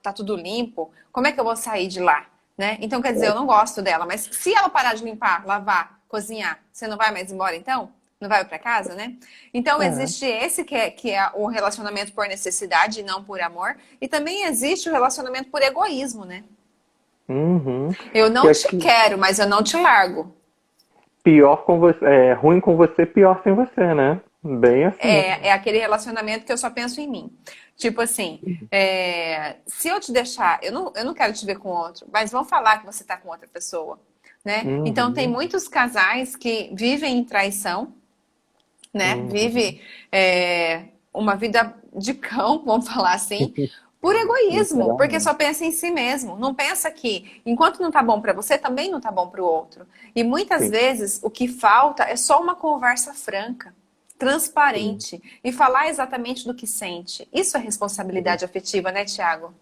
tá tudo limpo, como é que eu vou sair de lá, né? Então, quer dizer, eu não gosto dela, mas se ela parar de limpar, lavar, cozinhar, você não vai mais embora então? Não vai pra casa, né? Então, É. existe esse que é o relacionamento por necessidade e não por amor. E também existe o relacionamento por egoísmo, né? Uhum. Eu Que não te aqui, quero, mas eu não te largo. pior com você, ruim com você, pior sem você, né? Bem assim. É aquele relacionamento que eu só penso em mim. Tipo assim, se eu te deixar, eu não quero te ver com outro, mas vão falar que você tá com outra pessoa, né? Então, tem Uhum. muitos casais que vivem em traição, né? Uhum. Vive uma vida de cão, vamos falar assim, por egoísmo, porque Literalmente. só pensa em si mesmo. Não pensa que enquanto não tá bom para você, também não tá bom para o outro. E muitas Sim, vezes o que falta é só uma conversa franca, sim. transparente e falar exatamente do que sente. Isso é responsabilidade afetiva, né, Tiago?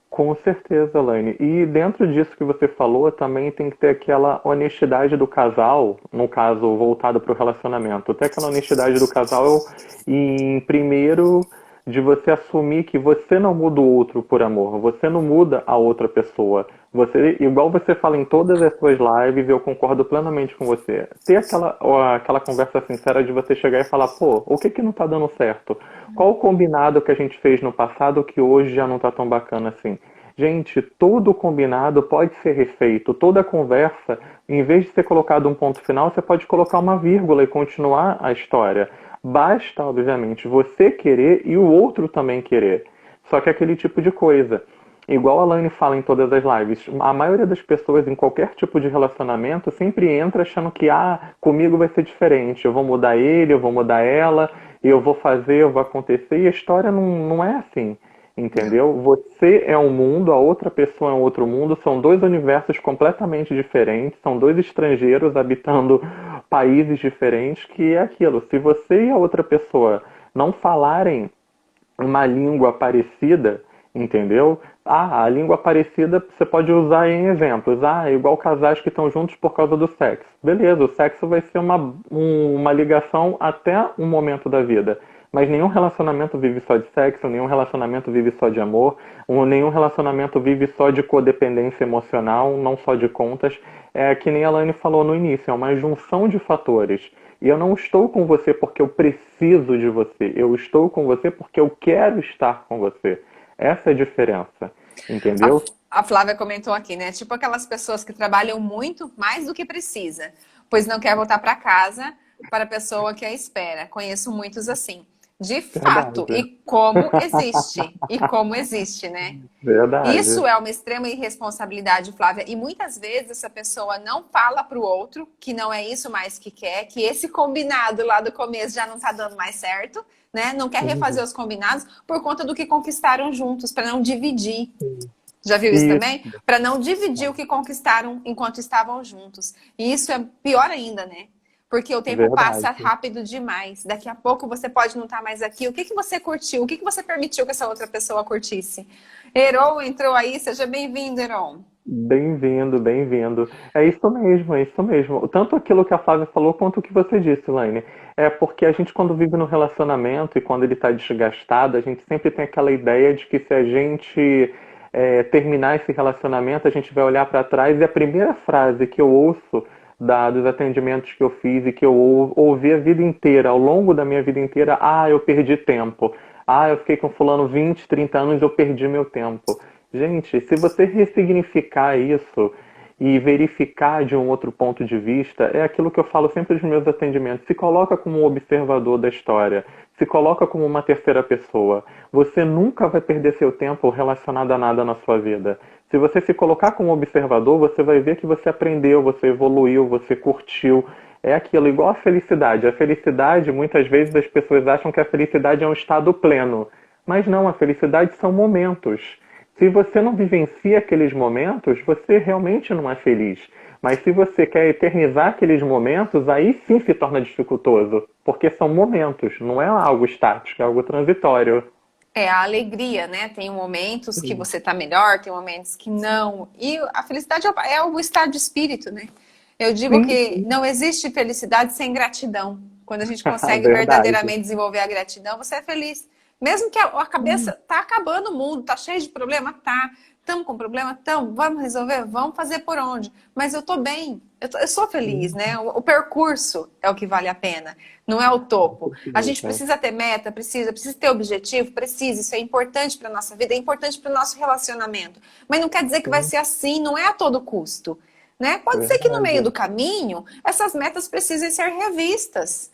Com certeza, Elaine. E dentro disso que você falou, também tem que ter aquela honestidade do casal, no caso, voltado para o relacionamento. Ter aquela honestidade do casal em, primeiro, de você assumir que você não muda o outro por amor, você não muda a outra pessoa. Você, igual você fala em todas as suas lives, eu concordo plenamente com você. Ter aquela conversa sincera de você chegar e falar, pô, o que que não tá dando certo? Qual o combinado que a gente fez no passado que hoje já não tá tão bacana assim? Gente, todo combinado pode ser refeito. Toda conversa, em vez de ser colocado um ponto final, você pode colocar uma vírgula e continuar a história. Basta, obviamente, você querer e o outro também querer. Só que é aquele tipo de coisa. Igual a Laine fala em todas as lives, a maioria das pessoas em qualquer tipo de relacionamento sempre entra achando que, comigo vai ser diferente, eu vou mudar ele, eu vou mudar ela, eu vou fazer, eu vou acontecer, e a história não é assim. Não. Entendeu? Você é um mundo, a outra pessoa é um outro mundo, são dois universos completamente diferentes, são dois estrangeiros habitando países diferentes, que é aquilo. Se você e a outra pessoa não falarem uma língua parecida, entendeu? A língua parecida você pode usar em exemplos. Igual casais que estão juntos por causa do sexo. Beleza, o sexo vai ser uma ligação até um momento da vida. Mas nenhum relacionamento vive só de sexo, nenhum relacionamento vive só de amor, nenhum relacionamento vive só de codependência emocional, não só de contas. É que nem a Lani falou no início, é uma junção de fatores. E eu não estou com você porque eu preciso de você. Eu estou com você porque eu quero estar com você. Essa é a diferença. A, Entendeu? a Flávia comentou aqui, né? Tipo aquelas pessoas que trabalham muito mais do que precisa, pois não quer voltar para casa para a pessoa que a espera. Conheço muitos assim. De fato, Verdade. e como existe, né? Verdade. Isso é uma extrema irresponsabilidade, Flávia. E muitas vezes essa pessoa não fala para o outro que não é isso mais que quer, que esse combinado lá do começo já não está dando mais certo, né? Não quer refazer Uhum. os combinados por conta do que conquistaram juntos, para não dividir. Já viu isso Isso. também? Para não dividir o que conquistaram enquanto estavam juntos. E isso é pior ainda, né? Porque o tempo passa Verdade. rápido demais. Daqui a pouco você pode não estar mais aqui. O que que você curtiu? O que que você permitiu que essa outra pessoa curtisse? Heron entrou aí. Seja bem-vindo, Heron. Bem-vindo, bem-vindo. É isso mesmo, é isso mesmo. Tanto aquilo que a Flávia falou quanto o que você disse, Laine. É porque a gente, quando vive no relacionamento e quando ele está desgastado, a gente sempre tem aquela ideia de que se a gente terminar esse relacionamento, a gente vai olhar para trás e a primeira frase que eu ouço dos atendimentos que eu fiz e que eu ouvi a vida inteira, ao longo da minha vida inteira, eu perdi tempo. Eu fiquei com fulano 20, 30 anos, eu perdi meu tempo. Gente, se você ressignificar isso e verificar de um outro ponto de vista, é aquilo que eu falo sempre nos meus atendimentos. Se coloca como um observador da história, se coloca como uma terceira pessoa. Você nunca vai perder seu tempo relacionado a nada na sua vida. Se você se colocar como observador, você vai ver que você aprendeu, você evoluiu, você curtiu. É aquilo, igual a felicidade. A felicidade, muitas vezes as pessoas acham que a felicidade é um estado pleno. Mas não, a felicidade são momentos. Se você não vivencia aqueles momentos, você realmente não é feliz. Mas se você quer eternizar aqueles momentos, aí sim se torna dificultoso. Porque são momentos, não é algo estático, é algo transitório. É a alegria, né? Tem momentos que Sim. você tá melhor, tem momentos que não. E a felicidade é o estado de espírito, né? Eu digo Sim, que sim. não existe felicidade sem gratidão. Quando a gente consegue Verdade. verdadeiramente desenvolver a gratidão, você é feliz. Mesmo que a cabeça tá acabando o mundo, tá cheio de problema, tá. Estamos com problema? Então, vamos resolver? Vamos fazer por onde? Mas eu tô bem, eu sou feliz, né? O percurso é o que vale a pena, não é o topo. A gente precisa ter meta, precisa ter objetivo, precisa. Isso é importante para nossa vida, é importante para o nosso relacionamento. Mas não quer dizer que vai Sim, ser assim, não é a todo custo. Né? Pode ser que no meio do verdade. caminho essas metas precisem ser revistas.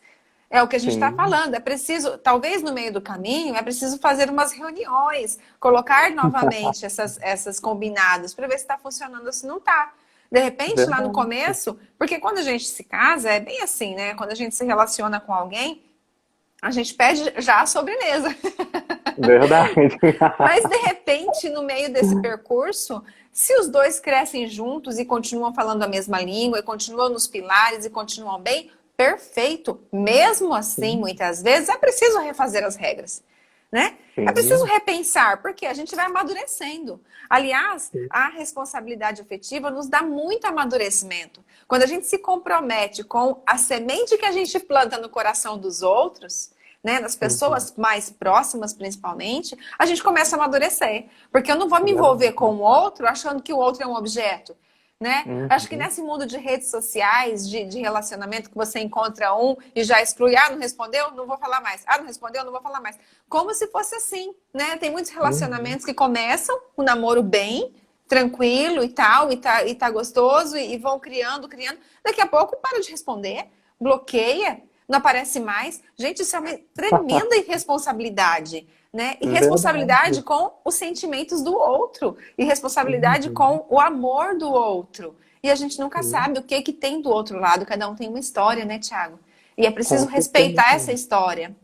É o que a gente está Sim. falando. É preciso, talvez no meio do caminho, é preciso fazer umas reuniões, colocar novamente essas combinadas para ver se está funcionando ou se não está. De repente, lá no Verdade. começo, porque quando a gente se casa, é bem assim, né? Quando a gente se relaciona com alguém, a gente pede já a sobremesa. Verdade. Mas de repente, no meio desse percurso, se os dois crescem juntos e continuam falando a mesma língua, e continuam nos pilares e continuam bem, perfeito. Mesmo assim, Sim, muitas vezes é preciso refazer as regras, né? É preciso sim, repensar, porque a gente vai amadurecendo. Aliás, sim. a responsabilidade afetiva nos dá muito amadurecimento. Quando a gente se compromete com a semente que a gente planta no coração dos outros, né, das Uhum. pessoas mais próximas, principalmente, a gente começa a amadurecer. Porque eu não vou me envolver Verdade. com o outro achando que o outro é um objeto. Né? Acho que Uhum. nesse mundo de redes sociais, de relacionamento, que você encontra um e já exclui, ah, não respondeu? Não vou falar mais. Ah, não respondeu? Não vou falar mais. Como se fosse assim, né? Tem muitos Uhum. relacionamentos que começam o namoro bem, tranquilo e tal, e tá gostoso, e vão criando. Daqui a pouco para de responder, bloqueia, não aparece mais. Gente, isso é uma tremenda irresponsabilidade, né? E responsabilidade Verdade. com os sentimentos do outro, e responsabilidade Uhum. com o amor do outro. E a gente nunca Sim, sabe o que que tem do outro lado, cada um tem uma história, né, Thiago? E é preciso com certeza. respeitar essa história.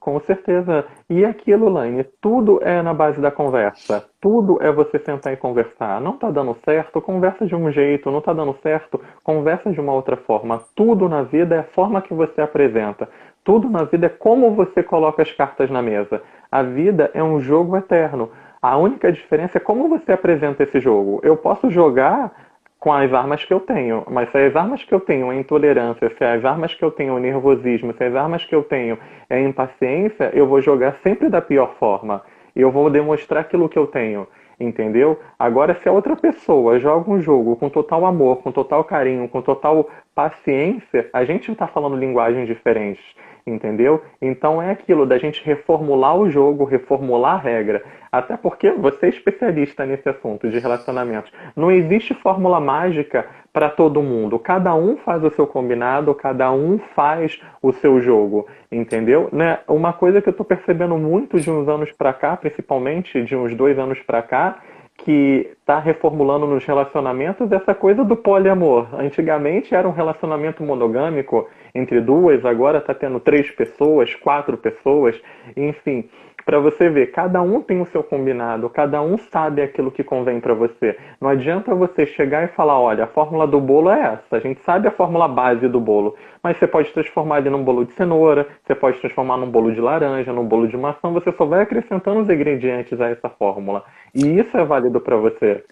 Com certeza. E aquilo, Laine, tudo é na base da conversa. Tudo é você sentar e conversar. Não tá dando certo, conversa de um jeito. Não tá dando certo, conversa de uma outra forma. Tudo na vida é a forma que você apresenta. Tudo na vida é como você coloca as cartas na mesa. A vida é um jogo eterno. A única diferença é como você apresenta esse jogo. Eu posso jogar com as armas que eu tenho. Mas se as armas que eu tenho é intolerância, se as armas que eu tenho é nervosismo, se as armas que eu tenho é impaciência, eu vou jogar sempre da pior forma. E eu vou demonstrar aquilo que eu tenho. Entendeu? Agora, se a outra pessoa joga um jogo com total amor, com total carinho, com total paciência, a gente está falando linguagens diferentes. Entendeu? Então é aquilo da gente reformular o jogo, reformular a regra. Até porque você é especialista nesse assunto de relacionamentos. Não existe fórmula mágica para todo mundo. Cada um faz o seu combinado, cada um faz o seu jogo, entendeu? Né? Uma coisa que eu estou percebendo muito de uns anos para cá, principalmente de uns 2 anos para cá, que está reformulando nos relacionamentos essa coisa do poliamor. Antigamente era um relacionamento monogâmico entre duas, agora está tendo 3 pessoas, 4 pessoas, enfim. Para você ver, cada um tem o seu combinado, cada um sabe aquilo que convém para você. Não adianta você chegar e falar, olha, a fórmula do bolo é essa, a gente sabe a fórmula base do bolo, mas você pode transformar ele num bolo de cenoura, você pode transformar num bolo de laranja, num bolo de maçã, você só vai acrescentando os ingredientes a essa fórmula. E isso é válido para você,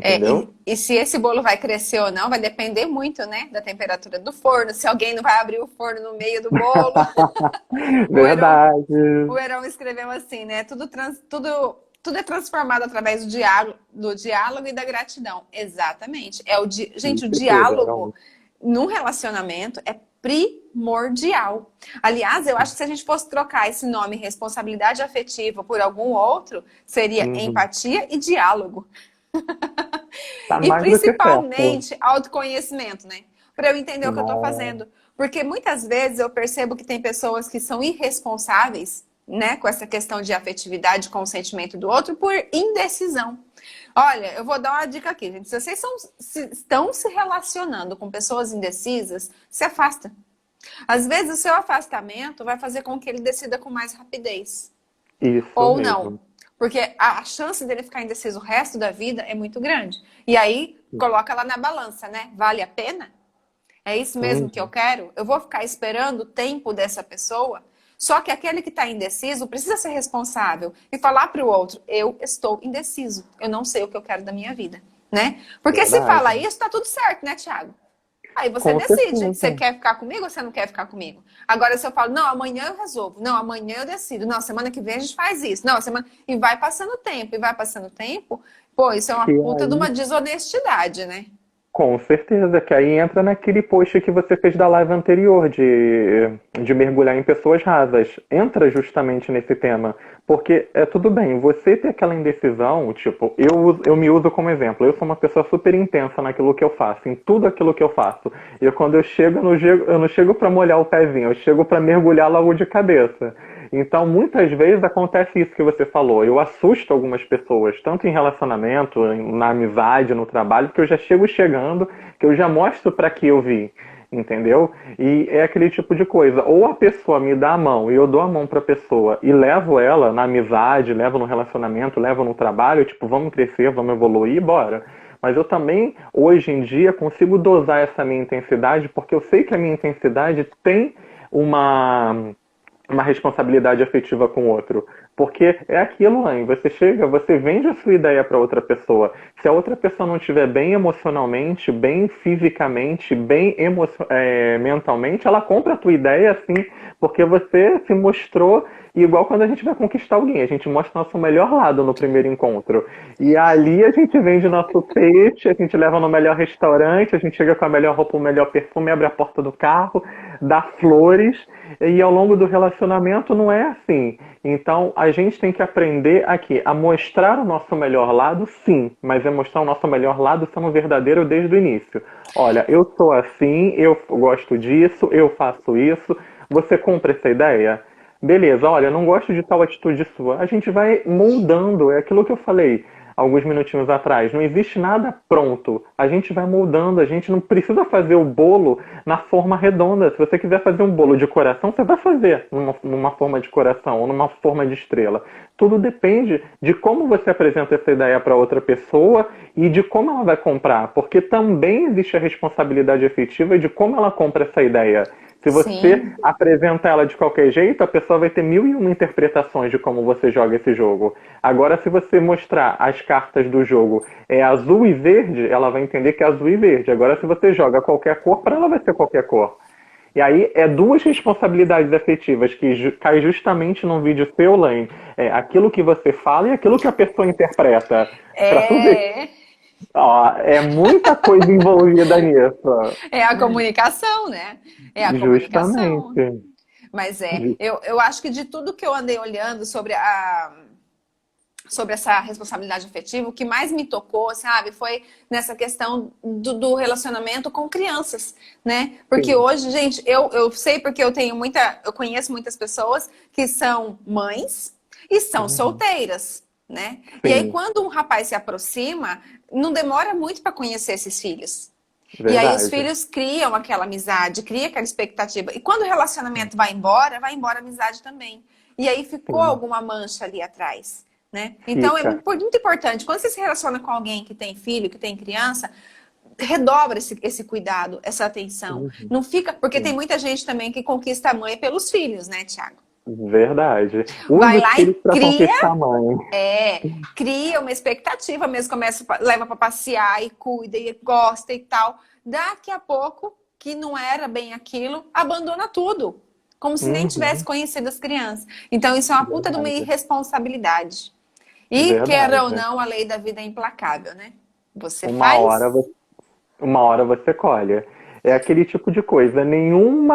É, entendeu? e se esse bolo vai crescer ou não, vai depender muito, né, da temperatura do forno, se alguém não vai abrir o forno no meio do bolo. O Heron, Verdade. o Heron escreveu assim, né? Tudo é transformado através do diálogo e da gratidão. Exatamente. Gente, o Disse tudo, Aaron. diálogo num relacionamento é primordial. Aliás, eu acho que se a gente fosse trocar esse nome responsabilidade afetiva por algum outro, seria Uhum. empatia e diálogo. Tá E mais do que certo. principalmente autoconhecimento, né? Para eu entender o que eu estou Não. fazendo. Porque muitas vezes eu percebo que tem pessoas que são irresponsáveis, né, com essa questão de afetividade com o sentimento do outro por indecisão. Olha, eu vou dar uma dica aqui, gente. Se vocês estão se relacionando com pessoas indecisas, se afasta. Às vezes o seu afastamento vai fazer com que ele decida com mais rapidez. Isso Ou não. mesmo. Porque a chance dele ficar indeciso o resto da vida é muito grande. E aí, coloca lá na balança, né? Vale a pena? É isso mesmo que eu quero? Eu vou ficar esperando o tempo dessa pessoa? Só que aquele que está indeciso precisa ser responsável e falar para o outro: eu estou indeciso, eu não sei o que eu quero da minha vida, né? Porque se fala Verdade. isso, tá tudo certo, né, Thiago? Aí você Com decide, você certeza. quer ficar comigo ou você não quer ficar comigo? Agora se eu falo: não, amanhã eu resolvo, não, amanhã eu decido, não, semana que vem a gente faz isso, não, semana... E vai passando tempo, e vai passando tempo, pô, isso é uma Que puta de aí uma desonestidade, né? Com certeza, que aí entra naquele post que você fez da live anterior, de mergulhar em pessoas rasas. Entra justamente nesse tema. Porque é tudo bem, você ter aquela indecisão, tipo, eu me uso como exemplo. Eu sou uma pessoa super intensa naquilo que eu faço, em tudo aquilo que eu faço. E quando eu chego, eu não chego para molhar o pezinho, eu chego para mergulhar logo de cabeça. Então, muitas vezes acontece isso que você falou. Eu assusto algumas pessoas, tanto em relacionamento, na amizade, no trabalho, que eu já chego chegando, que eu já mostro para que eu vi, entendeu? E é aquele tipo de coisa. Ou a pessoa me dá a mão e eu dou a mão para a pessoa e levo ela na amizade, levo no relacionamento, levo no trabalho, tipo, vamos crescer, vamos evoluir, bora. Mas eu também, hoje em dia, consigo dosar essa minha intensidade, porque eu sei que a minha intensidade tem uma responsabilidade afetiva com o outro. Porque é aquilo, Lain, você chega, você vende a sua ideia para outra pessoa. Se a outra pessoa não estiver bem emocionalmente, bem fisicamente, bem mentalmente, ela compra a tua ideia assim, porque você se mostrou igual quando a gente vai conquistar alguém. A gente mostra nosso melhor lado no primeiro encontro. E ali a gente vende nosso peixe, a gente leva no melhor restaurante, a gente chega com a melhor roupa, o melhor perfume, abre a porta do carro, dá flores, e ao longo do relacionamento não é assim. Então a gente tem que aprender aqui a mostrar o nosso melhor lado, sim, mas é mostrar o nosso melhor lado sendo verdadeiro desde o início. Olha, eu sou assim, eu gosto disso, eu faço isso, você compra essa ideia? Beleza, olha, eu não gosto de tal atitude sua. A gente vai moldando, é aquilo que eu falei alguns minutinhos atrás. Não existe nada pronto. A gente vai moldando, a gente não precisa fazer o bolo na forma redonda. Se você quiser fazer um bolo de coração, você vai fazer numa forma de coração ou numa forma de estrela. Tudo depende de como você apresenta essa ideia para outra pessoa e de como ela vai comprar, porque também existe a responsabilidade efetiva de como ela compra essa ideia. Se você Sim. apresenta ela de qualquer jeito, a pessoa vai ter mil e uma interpretações de como você joga esse jogo. Agora, se você mostrar as cartas do jogo azul e verde, ela vai entender que é azul e verde. Agora, se você joga qualquer cor, para ela vai ser qualquer cor. E aí, é duas responsabilidades afetivas que cai justamente num vídeo seu, Lane. É aquilo que você fala e aquilo que a pessoa interpreta. Pra tu ver. É, Ó, é muita coisa envolvida nisso. é a comunicação, né? É a comunicação. Justamente. Mas eu acho que de tudo que eu andei olhando sobre essa responsabilidade afetiva, o que mais me tocou, sabe, foi nessa questão do relacionamento com crianças, né? Porque Sim. hoje, gente, eu sei porque eu conheço muitas pessoas que são mães e são Uhum. solteiras, né? E aí, Sim, quando um rapaz se aproxima, não demora muito para conhecer esses filhos. E aí os verdade. filhos criam aquela amizade, cria aquela expectativa. E quando o relacionamento vai embora a amizade também. E aí ficou Sim, alguma mancha ali atrás, né? Então é fica. muito importante, quando você se relaciona com alguém que tem filho, que tem criança, redobra esse cuidado, essa atenção. Uhum. Não fica, porque tem Sim, muita gente também que conquista a mãe pelos filhos, né, Tiago? verdade. Usa Vai os lá e filhos para conquistar a mãe. cria uma expectativa mesmo, começa, leva para passear e cuida e gosta e tal. Daqui a pouco, que não era bem aquilo, abandona tudo. Como se nem tivesse Uhum. conhecido as crianças. Então, isso é uma puta de uma Verdade. irresponsabilidade. E, quer ou Verdade. não, a lei da vida é implacável, né? Você Uma hora, faz, uma hora você colhe. É aquele tipo de coisa. Nenhum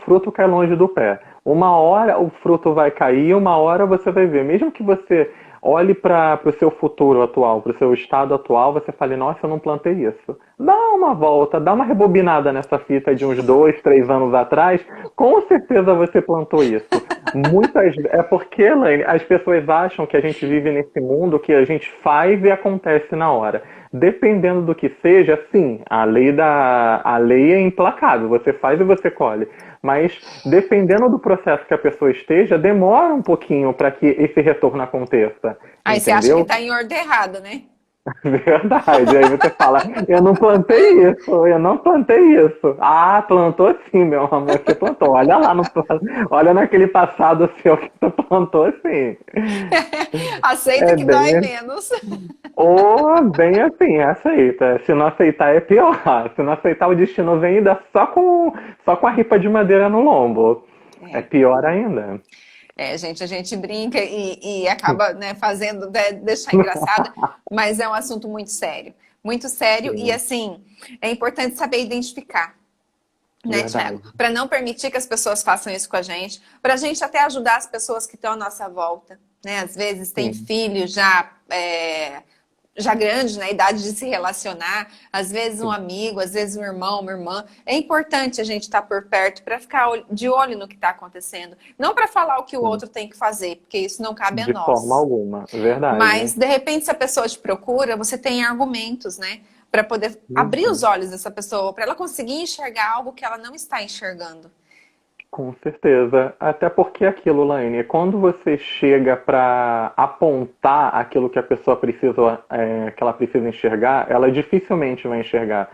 fruto cai longe do pé. Uma hora o fruto vai cair, uma hora você vai ver. Mesmo que você olhe para o seu futuro atual, para o seu estado atual, você fale, nossa, eu não plantei isso. Dá uma volta, dá uma rebobinada nessa fita de uns 2, 3 anos atrás, com certeza você plantou isso. É porque, Elaine, as pessoas acham que a gente vive nesse mundo que a gente faz e acontece na hora. Dependendo do que seja, sim, a lei é implacável, você faz e você colhe. Mas dependendo do processo que a pessoa esteja, demora um pouquinho para que esse retorno aconteça, Aí você acha que entendeu? tá em ordem errada, né? Verdade. Aí você fala, eu não plantei isso, eu não plantei isso. Ah, plantou sim, meu amor, você plantou. Olha lá, olha naquele passado seu que você plantou sim. Aceita É que dói bem, menos. ou bem assim, aceita. Se não aceitar é pior. Se não aceitar o destino vem ainda só com a ripa de madeira no lombo. É É. pior ainda. É, gente, a gente brinca e acaba, né, fazendo, deixar engraçado, mas é um assunto muito sério e Sim, assim, é importante saber identificar, né, Thiago? verdade. Para não permitir que as pessoas façam isso com a gente, para a gente até ajudar as pessoas que estão à nossa volta, né? Às vezes tem Sim, filho já grande, na idade de se relacionar, às vezes um sim, amigo, às vezes um irmão, uma irmã. É importante a gente estar por perto para ficar de olho no que está acontecendo. Não para falar o que o sim. outro tem que fazer, porque isso não cabe a De forma nós. alguma, verdade. Mas, de repente, se a pessoa te procura, você tem argumentos, né? Para poder abrir os Uhum. olhos dessa pessoa, para ela conseguir enxergar algo que ela não está enxergando. Com certeza. Até porque é aquilo, Laine, quando você chega para apontar aquilo que a pessoa precisa, que ela precisa enxergar, ela dificilmente vai enxergar.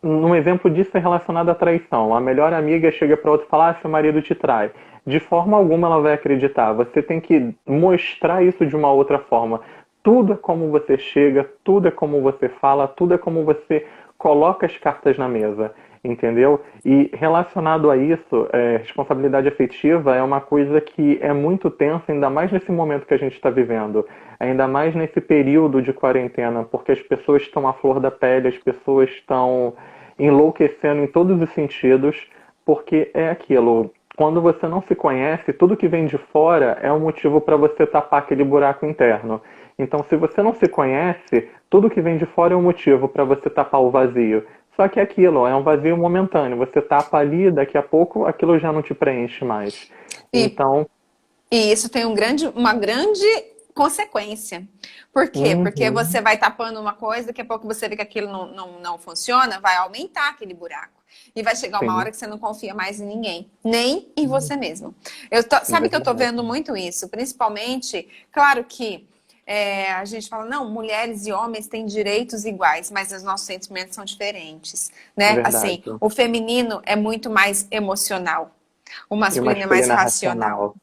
Um exemplo disso é relacionado à traição. A melhor amiga chega para outra e fala: ah, seu marido te trai. De forma alguma ela vai acreditar. Você tem que mostrar isso de uma outra forma. Tudo é como você chega, tudo é como você fala, tudo é como você coloca as cartas na mesa. Entendeu? E relacionado a isso, responsabilidade afetiva é uma coisa que é muito tensa, ainda mais nesse momento que a gente está vivendo, ainda mais nesse período de quarentena, porque as pessoas estão à flor da pele, as pessoas estão enlouquecendo em todos os sentidos, porque é aquilo. Quando você não se conhece, tudo que vem de fora é um motivo para você tapar aquele buraco interno. Então, se você não se conhece, tudo que vem de fora é um motivo para você tapar o vazio. Só que é aquilo, é um vazio momentâneo. Você tapa ali, daqui a pouco aquilo já não te preenche mais. E, Então, e isso tem uma grande consequência. Por quê? Porque você uhum, vai tapando uma coisa, daqui a pouco você vê que aquilo não funciona, vai aumentar aquele buraco. E vai chegar uma sim, hora que você não confia mais em ninguém, nem em uhum, você mesmo. Sabe que eu tô verdade. vendo muito isso, principalmente, claro que a gente fala, não, mulheres e homens têm direitos iguais, mas os nossos sentimentos são diferentes, né? Verdade. Assim, o feminino é muito mais emocional, o E o masculino é mais masculino é racional. racional.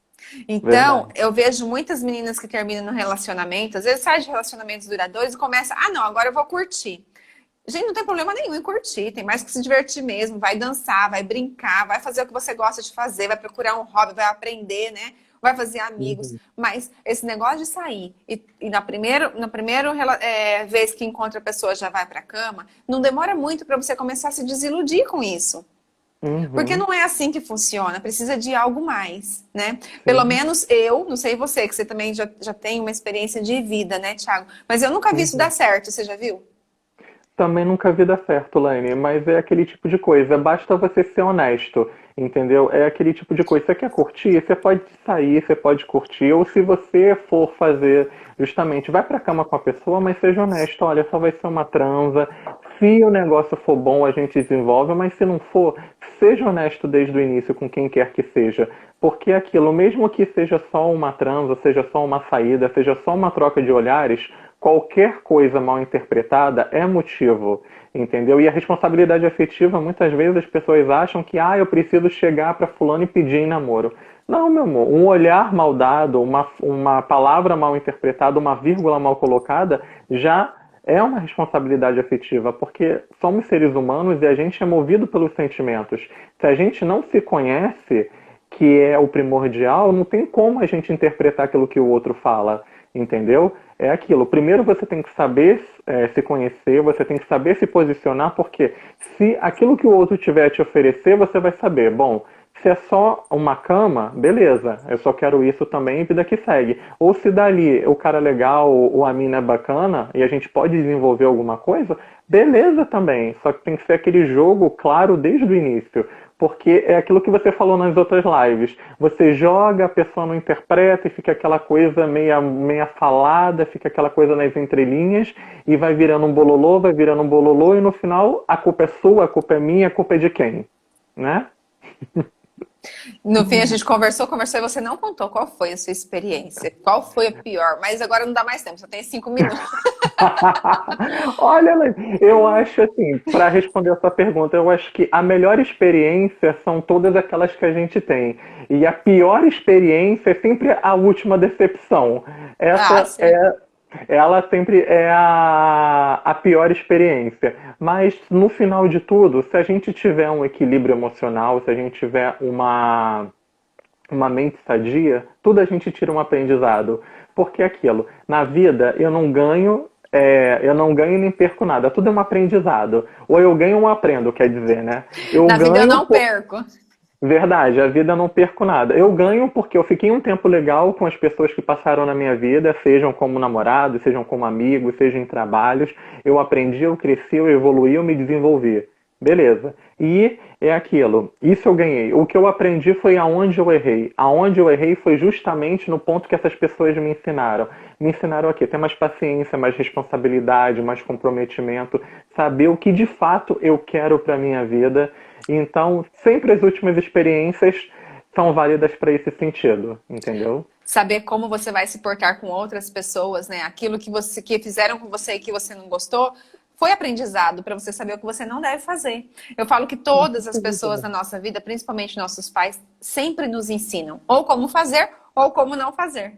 Então, Verdade. eu vejo muitas meninas que terminam no relacionamento, às vezes sai de relacionamentos duradouros e começa, ah, não, agora eu vou curtir. Gente, não tem problema nenhum em curtir, tem mais que se divertir mesmo, vai dançar, vai brincar, vai fazer o que você gosta de fazer, vai procurar um hobby, vai aprender, né? Vai fazer amigos. Uhum. Mas esse negócio de sair e na primeira vez que encontra a pessoa já vai pra cama, não demora muito para você começar a se desiludir com isso. Porque Uhum. não é assim que funciona, precisa de algo mais, né? Pelo Sim. menos eu, não sei você, que você também já tem uma experiência de vida, né, Thiago? Mas eu nunca vi isso dar Uhum. certo, você já viu? Também nunca vi dar certo, Laine, mas é aquele tipo de coisa. Basta você ser honesto, entendeu? É aquele tipo de coisa. Você quer curtir? Você pode sair, você pode curtir. Ou se você for fazer, justamente, vai pra cama com a pessoa, mas seja honesto. Olha, só vai ser uma transa. Se o negócio for bom, a gente desenvolve, mas se não for, seja honesto desde o início com quem quer que seja. Porque é aquilo, mesmo que seja só uma transa, seja só uma saída, seja só uma troca de olhares, qualquer coisa mal interpretada é motivo, entendeu? E a responsabilidade afetiva, muitas vezes as pessoas acham que, eu preciso chegar para fulano e pedir em namoro. Não, meu amor, um olhar mal dado, uma palavra mal interpretada, uma vírgula mal colocada, já é uma responsabilidade afetiva, porque somos seres humanos e a gente é movido pelos sentimentos. Se a gente não se conhece, que é o primordial, não tem como a gente interpretar aquilo que o outro fala, entendeu? É aquilo. Primeiro você tem que saber se conhecer, você tem que saber se posicionar, porque se aquilo que o outro tiver a te oferecer, você vai saber, bom, se é só uma cama, beleza, eu só quero isso também e vida que segue. Ou se dali o cara é legal ou a mina é bacana e a gente pode desenvolver alguma coisa, beleza também. Só que tem que ser aquele jogo claro desde o início. porque é aquilo que você falou nas outras lives. Você joga, a pessoa não interpreta e fica aquela coisa meia falada, fica aquela coisa nas entrelinhas e vai virando um bololô e no final a culpa é sua, a culpa é minha, a culpa é de quem? Né? No fim, a gente conversou e você não contou qual foi a sua experiência, qual foi a pior, mas agora não dá mais tempo, só tem 5 minutos. Olha, eu acho assim, para responder a sua pergunta, eu acho que a melhor experiência são todas aquelas que a gente tem. E a pior experiência é sempre a última decepção. Essa Sim. ela sempre é a pior experiência. Mas no final de tudo, se a gente tiver um equilíbrio emocional, se a gente tiver uma mente sadia, tudo a gente tira um aprendizado. Porque é aquilo, na vida eu não ganho nem perco nada, tudo é um aprendizado. Ou eu ganho ou aprendo, quer dizer, né? Na vida eu não perco. Verdade, a vida eu não perco nada. Eu ganho porque eu fiquei um tempo legal com as pessoas que passaram na minha vida, sejam como namorados, sejam como amigos, sejam em trabalhos. Eu aprendi, eu cresci, eu evoluí, eu me desenvolvi. Beleza. E é aquilo. Isso eu ganhei. O que eu aprendi foi aonde eu errei. Aonde eu errei foi justamente no ponto que essas pessoas me ensinaram. Me ensinaram a quê? Ter mais paciência, mais responsabilidade, mais comprometimento, saber o que de fato eu quero para minha vida. Então, sempre as últimas experiências são válidas para esse sentido, entendeu? Saber como você vai se portar com outras pessoas, né? Aquilo que fizeram com você e que você não gostou, foi aprendizado para você saber o que você não deve fazer. Eu falo que todas as pessoas na nossa vida, principalmente nossos pais, sempre nos ensinam ou como fazer ou como não fazer.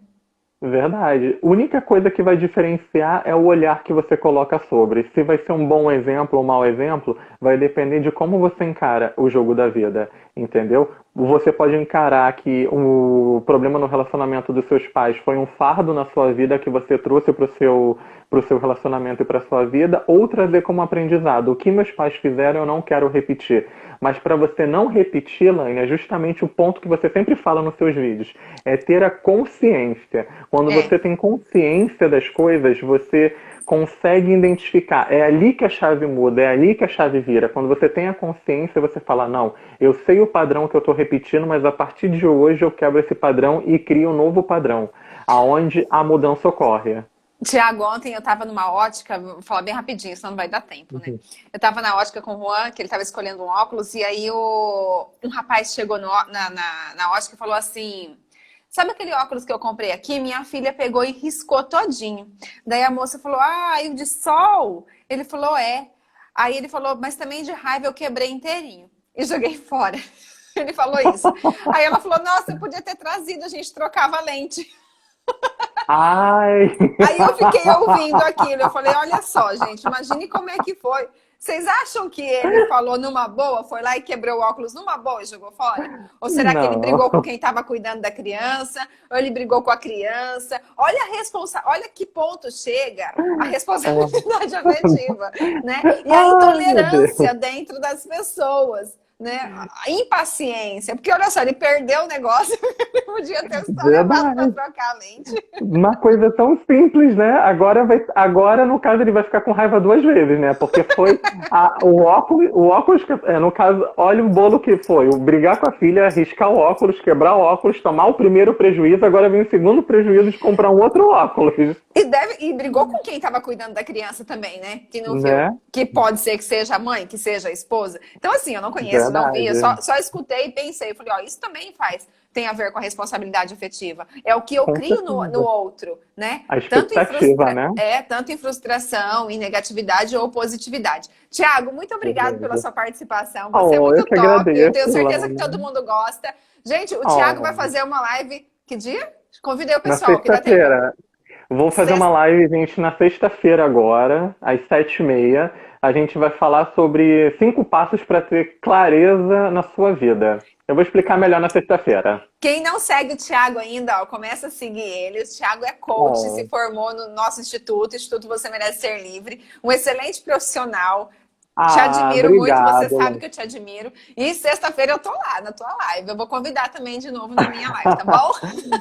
Verdade. A única coisa que vai diferenciar é o olhar que você coloca sobre. Se vai ser um bom exemplo ou um mau exemplo, vai depender de como você encara o jogo da vida, entendeu? Você pode encarar que o problema no relacionamento dos seus pais foi um fardo na sua vida que você trouxe para o seu relacionamento e para a sua vida, ou trazer como aprendizado. O que meus pais fizeram eu não quero repetir. Mas para você não repetir, Laine, é justamente o ponto que você sempre fala nos seus vídeos. É ter a consciência. Quando você tem consciência das coisas, você consegue identificar. É ali que a chave muda, é ali que a chave vira. Quando você tem a consciência, você fala, não, eu sei o padrão que eu estou repetindo, mas a partir de hoje eu quebro esse padrão e crio um novo padrão, aonde a mudança ocorre. Tiago, ontem eu estava numa ótica, vou falar bem rapidinho, senão não vai dar tempo, né? Eu estava na ótica com o Juan, que ele estava escolhendo um óculos, e aí um rapaz chegou na ótica e falou assim, sabe aquele óculos que eu comprei aqui? Minha filha pegou e riscou todinho. Daí a moça falou, e o de sol? Ele falou, é. Aí ele falou, mas também de raiva eu quebrei inteirinho e joguei fora. Ele falou isso. Aí ela falou, nossa, eu podia ter trazido, a gente trocava a lente. Ai! Aí eu fiquei ouvindo aquilo, eu falei, olha só, gente, imagine como é que foi. Vocês acham que ele falou numa boa, foi lá e quebrou o óculos numa boa e jogou fora? Ou será que ele brigou com quem estava cuidando da criança? Ou ele brigou com a criança? Olha olha que ponto chega a responsabilidade afetiva, né? E a intolerância dentro das pessoas. Né? A impaciência, porque olha só, ele perdeu o negócio, ele podia ter só levado para trocar a lente. Uma coisa tão simples, né? Agora, no caso, ele vai ficar com raiva 2 vezes, né? Porque foi o óculos no caso, olha o bolo que foi. O brigar com a filha, arriscar o óculos, quebrar o óculos, tomar o primeiro prejuízo, agora vem o segundo prejuízo de comprar um outro óculos. E brigou com quem estava cuidando da criança também, né? Que não viu. Né? Que pode ser que seja a mãe, que seja a esposa. Então, assim, eu não conheço, não vi, eu só escutei e pensei. Eu falei, isso também tem a ver com a responsabilidade afetiva. É o que eu crio no outro, né? A expectativa, né? Tanto em frustração, em negatividade ou positividade. Tiago, muito obrigado pela sua participação. Você é muito top. Agradeço, eu tenho certeza que todo mundo gosta. Gente, o Tiago vai fazer uma live. Que dia? Convidei o pessoal. Na sexta-feira. Vou fazer uma live, gente, na sexta-feira agora, às 7h30. A gente vai falar sobre 5 passos para ter clareza na sua vida. Eu vou explicar melhor na sexta-feira. Quem não segue o Tiago ainda, começa a seguir ele. O Tiago é coach, se formou no nosso Instituto Você Merece Ser Livre. Um excelente profissional. Te Ah, admiro muito, você obrigado, sabe Laine. que eu te admiro. E sexta-feira eu tô lá na tua live. Eu vou convidar também de novo na minha live, tá bom?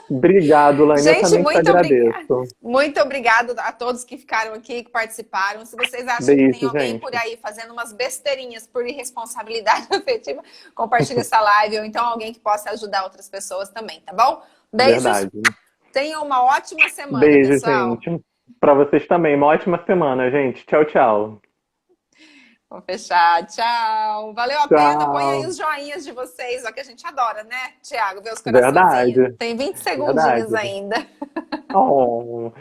Obrigado, Laine. Eu Gente, também te muito obrigada. agradeço. Muito obrigada a todos que ficaram aqui, que participaram. Se vocês acham que tem Beijo, alguém por gente. aí fazendo umas besteirinhas por irresponsabilidade afetiva, compartilhe essa live ou então alguém que possa ajudar outras pessoas também, tá bom? Beijos. Verdade. Tenham uma ótima semana, Beijo, pessoal. gente. Para vocês também. Uma ótima semana, gente. Tchau, tchau. Vou fechar. Tchau. Valeu a pena. Põe aí Tchau. os joinhas de vocês, ó, que a gente adora, né, Tiago? Ver os coraçõezinhos. Verdade. Tem 20 segundinhos Verdade. ainda. Oh.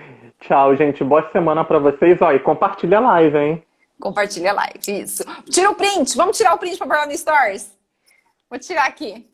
Tchau, gente. Boa semana para vocês. Ó, e compartilha a live, hein? Compartilha a live. Isso. Tira o print. Vamos tirar o print para pôr lá no Stories? Vou tirar aqui.